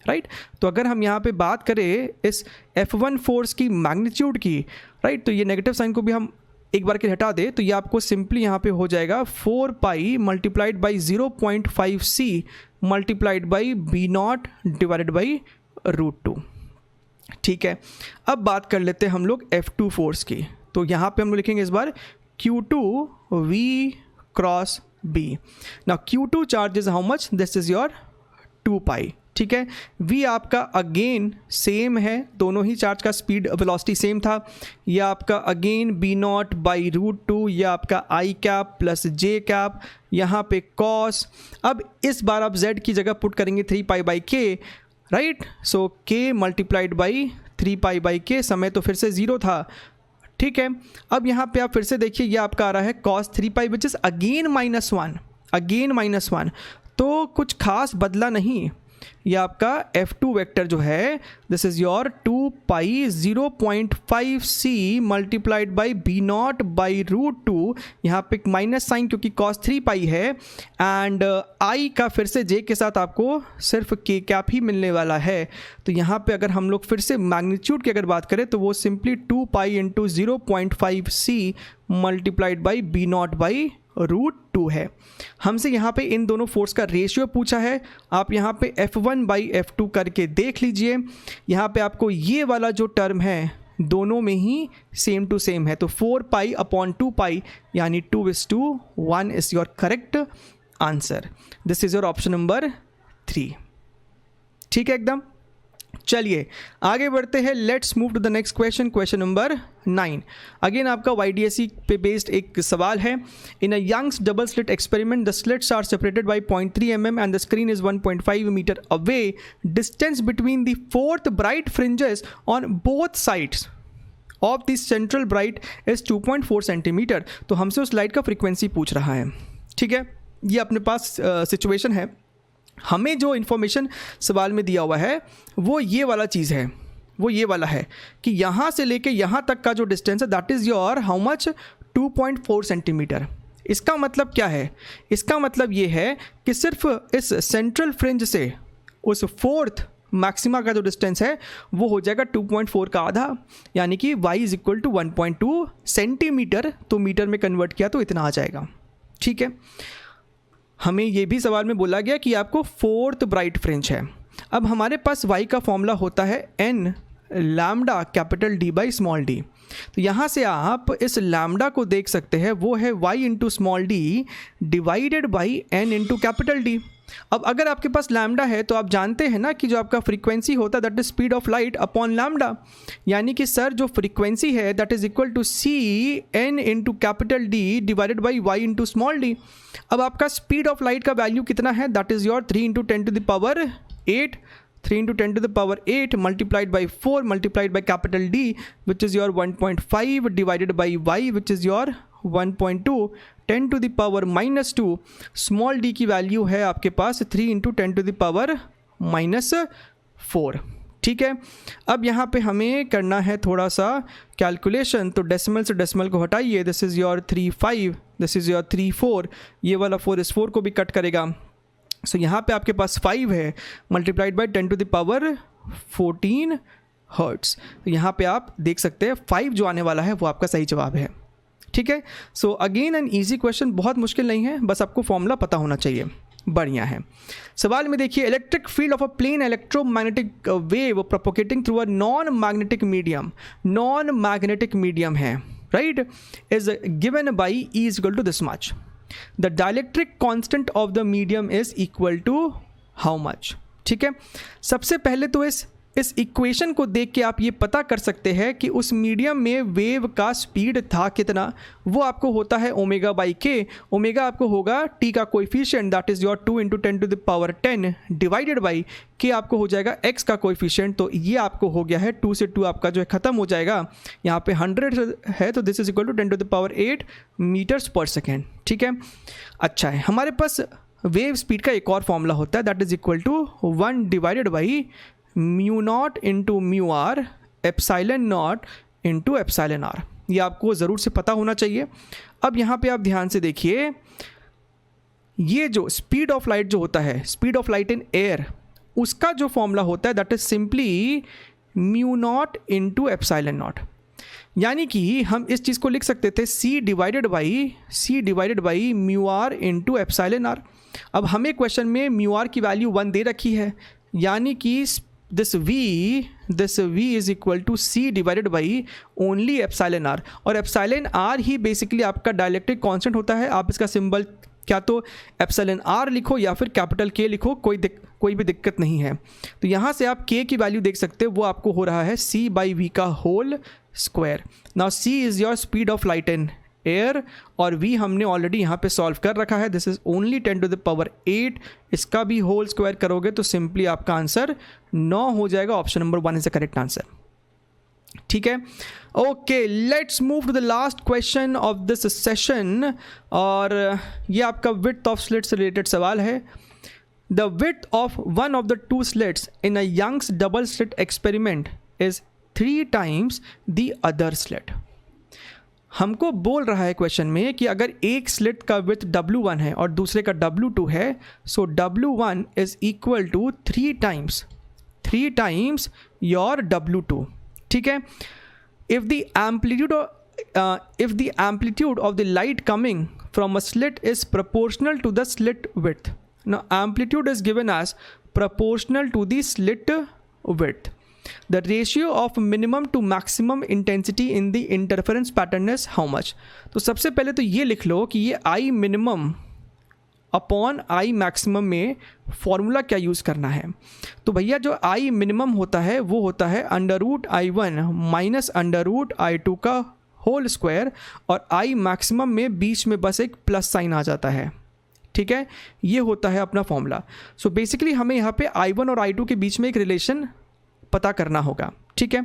S1: राइट। तो अगर हम यहाँ पे बात करें इस F1 फोर्स की मैग्नीट्यूड की, राइट, तो ये नेगेटिव साइन को भी हम एक बार के हटा दे तो ये आपको सिंपली यहाँ पे हो जाएगा 4 pi multiplied by 0.5c multiplied by b0 divided by √2, ठीक है। अब बात कर लेते हैं हम लोग F2 फोर्स की, तो यहाँ पे हम लोग लिखेंगे इस बार Q2 V cross B। Now Q2 charge is how much, this is your 2 पाई, ठीक है। V आपका अगेन सेम है, दोनों ही चार्ज का स्पीड वेलोसिटी सेम था। ये आपका अगेन b0 बाई √2, ये आपका i cap plus j cap, यहाँ पे cos। अब इस बार आप z की जगह पुट करेंगे 3 pi by k, right, so k multiplied by 3 pi by k, समय तो फिर से 0 था, ठीक है। अब यहाँ पे आप फिर से देखिए ये आपका आ रहा है cos 3 pi which is again -1, again -1, तो कुछ खास बदला नहीं। ये आपका F2 वेक्टर जो है this is your 2 pi 0.5c multiplied by b0 by √2, यहाँ पे माइनस साइन क्योंकि cos 3 पाई है, एंड i का फिर से j के साथ आपको सिर्फ k कैप ही मिलने वाला है। तो यहाँ पे अगर हम लोग फिर से मैग्नीट्यूड की अगर बात करें तो वो simply 2 pi into 0.5c multiplied by b0 by √2 है। हमसे यहाँ पे इन दोनों फोर्स का रेशियो पूछा है, आप यहाँ पे F1 बाई F2 करके देख लीजिए। यहाँ पे आपको ये वाला जो टर्म है दोनों में ही सेम टू सेम है, तो 4 पाई अपॉन 2 पाई यानी 2:1 is your correct answer. This is your option number 3, ठीक है एकदम। चलिए आगे बढ़ते हैं, let's move to the next question, question number 9। Again आपका YDSE पे बेस्ड एक सवाल है। In a Young's double slit experiment the slits are separated by 0.3 mm and the screen is 1.5 meter away, distance between the fourth bright fringes on both sides of the central bright is 2.4 centimetre. तो हमसे उस light का frequency पूछ रहा है, ठीक है। ये अपने पास सिचुएशन है, हमें जो इन्फॉर्मेशन सवाल में दिया हुआ है वो ये वाला चीज़ है, वो ये वाला है कि यहाँ से लेके यहाँ तक का जो डिस्टेंस है that is your how much 2.4 centimetre. इसका मतलब क्या है, इसका मतलब ये है कि सिर्फ इस सेंट्रल फ्रिंज से उस फोर्थ मैक्सिमा का जो डिस्टेंस है वो हो जाएगा 2.4 का आधा, यानी कि y is equal to 1.2 centimetre, तो मीटर में कन्वर्ट किया तो इतना आ जाएगा, ठीक है। हमें ये भी सवाल में बोला गया कि आपको फोर्थ ब्राइट फ्रिंज है। अब हमारे पास y का फॉर्मूला होता है n lambda capital D by small d, तो यहाँ से आप इस लैम्डा को देख सकते हैं, वो है y into small d divided by n into capital D। अब अगर आपके पास लैम्डा है तो आप जानते हैं ना कि जो आपका फ्रीक्वेंसी होता है that is speed of light upon lambda, यानी कि सर जो फ्रीक्वेंसी है that is equal to c n into capital D divided by y into small d. अब आपका स्पीड ऑफ लाइट का वैल्यू कितना है, that is your 3 into 10 to the power 8, 3 into 10 to the power 8 multiplied by 4 multiplied by capital D which is your 1.5 divided by y which is your 1.2 10 to the power minus 2। Small d की value है आपके पास 3 into 10 to the power minus 4, ठीक है। अब यहाँ पे हमें करना है थोड़ा सा कैलकुलेशन, तो डेसिमल से डेसिमल को हटाइए, this is your 3.5, this is your 3.4, ये वाला 4 इस 4 को भी कट करेगा। सो यहाँ पे आपके पास 5 है multiplied by 10 to the power 14 hertz. यहाँ पे आप देख सकते हैं 5 जो आने वाला है वो आपका सही जवाब है, ठीक है। So again an easy question, बहुत मुश्किल नहीं है, बस आपको फॉर्मूला पता होना चाहिए, बढ़िया है। सवाल में देखिए, electric field of a plane electromagnetic wave propagating through a non magnetic medium है, right, is given by E is equal to this much. The dielectric constant of the medium is equal to how much, ठीक है। सबसे पहले तो इस इस equation को देख के आप ये पता कर सकते हैं कि उस मीडियम में वेव का स्पीड था कितना, वो आपको होता है ओमेगा बाई के। ओमेगा आपको होगा टी का coefficient that is your 2 × 10⁻10 divided by के आपको हो जाएगा x का कोएफिशिएंट। तो ये आपको हो गया है 2 से 2 आपका जो है ख़त्म हो जाएगा, यहाँ पे 100 है तो this is equal to 10⁸ metres per second. ठीक है, अच्छा है। हमारे पास वेव स्पीड का एक और फॉर्मूला होता है that is equal to 1 divided by μ0 into mu R epsilon naught into epsilon R. ये आपको ज़रूर से पता होना चाहिए। अब यहाँ पे आप ध्यान से देखिए, ये जो स्पीड ऑफ लाइट जो होता है, speed of light in air, उसका जो फॉर्मूला होता है that is simply μ0 into epsilon naught. यानी कि हम इस चीज़ को लिख सकते थे c divided by mu r into epsilon r. अब हमें क्वेश्चन में म्यू आर की वैल्यू 1 दे रखी है, यानी कि this v is equal to c divided by only epsilon r. और एप्साइलन आर ही बेसिकली आपका डाइलेक्ट्रिक कांस्टेंट होता है। आप इसका सिंबल क्या तो एप्सिलॉन आर लिखो या फिर कैपिटल के लिखो, कोई भी दिक्कत नहीं है। तो यहाँ से आप के की वैल्यू देख सकते हो, वो आपको हो रहा है c बाई वी का whole square. Now c is your speed of light in air और v हमने ऑलरेडी यहाँ पे सॉल्व कर रखा है, दिस इज ओनली 10⁸। इसका भी होल स्क्वायर करोगे तो सिंपली आपका आंसर 9 हो जाएगा। Option number 1 is the correct answer. ठीक है, okay, let's move to the last question of this session. और ये आपका विड्थ ऑफ स्लिट से रिलेटेड सवाल है। The width of one of the two slits in a Young's double slit experiment is 3 times the other slit. हमको बोल रहा है क्वेश्चन में कि अगर एक स्लिट का विड्थ W1 है और दूसरे का W2 है, so W1 is equal to 3 times your W2। ठीक है, if the amplitude of the light coming from a slit is proportional to the slit width. Now amplitude is given as proportional to the slit width. The ratio of minimum to maximum intensity in the interference pattern is how much? तो सबसे पहले तो ये लिख लो कि ये I minimum upon I maximum में formula क्या यूज़ करना है। तो भैया जो आई मिनिमम होता है वो होता है √I1 माइनस √I2 का होल स्क्वायर, और आई मैक्सिमम में बीच में बस एक प्लस साइन आ जाता है। ठीक है, ये होता है अपना फॉर्मूला। सो बेसिकली हमें यहाँ पे I1 और I2 के बीच में एक रिलेशन पता करना होगा। ठीक है,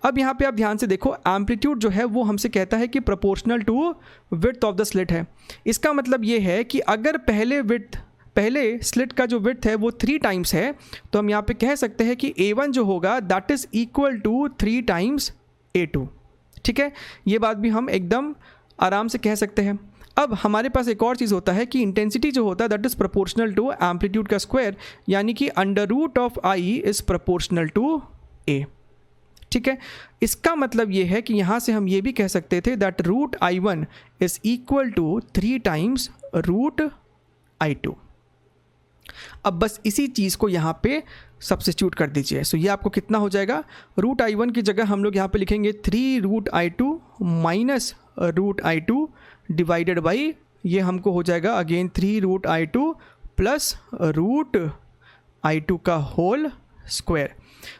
S1: अब यहाँ पे आप ध्यान से देखो, एम्पलीट्यूड जो है वो हमसे कहता है कि proportional to width of the slit है। इसका मतलब ये है कि अगर पहले स्लिट का जो विड्थ है वो 3 times है, तो हम यहाँ पे कह सकते हैं कि A1 जो होगा that is equal to 3 times A2। ठीक है, ये बात भी हम एकदम आराम से कह सकते हैं। अब हमारे पास एक और चीज़ होता है कि इंटेंसिटी जो होता है that is proportional to amplitude का स्क्वायर, यानी कि √I is proportional to A। ठीक है, इसका मतलब ये है कि यहाँ से हम ये भी कह सकते थे that √I1 is equal to 3 times √I2। अब बस इसी चीज़ को यहाँ पे सब्स्टिट्यूट कर दीजिए। सो ये आपको कितना हो जाएगा, √I1 की जगह हम लोग यहाँ पे लिखेंगे 3√I2 minus √I2 divided by, ये हमको हो जाएगा अगेन 3√I2 प्लस √I2 का होल स्क्वायर।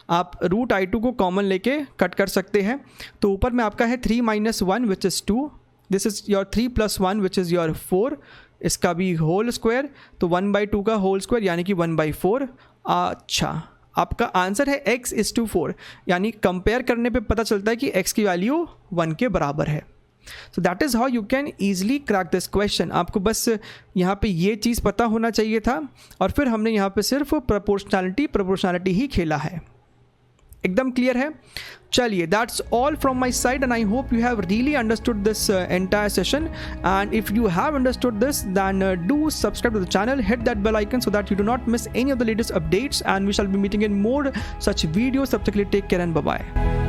S1: आप √I2 को कॉमन लेके कट कर सकते हैं, तो ऊपर में आपका है 3 - 1 which is 2, this is your 3 + 1 which is your 4, इसका भी होल स्क्वायर, तो 1/2 का होल स्क्वायर यानी कि 1/4। अच्छा, आपका आंसर है x इज़ टू 4, यानी कंपेयर करने पे पता चलता है कि x की वैल्यू 1 के बराबर है। So that is how you can easily crack this question. आपको बस यहाँ पे ये चीज़ पता होना चाहिए था, और फिर हमने यहाँ पे सिर्फ प्रोपोर्शनैलिटी ही खेला है। एकदम क्लियर है। चलिए, that's all from my side and I hope you have really understood this entire session, and if you have understood this then do subscribe to the channel, hit that bell icon so that you do not miss any of the latest updates, and we shall be meeting in more such videos. Subsequently, take care and bye bye.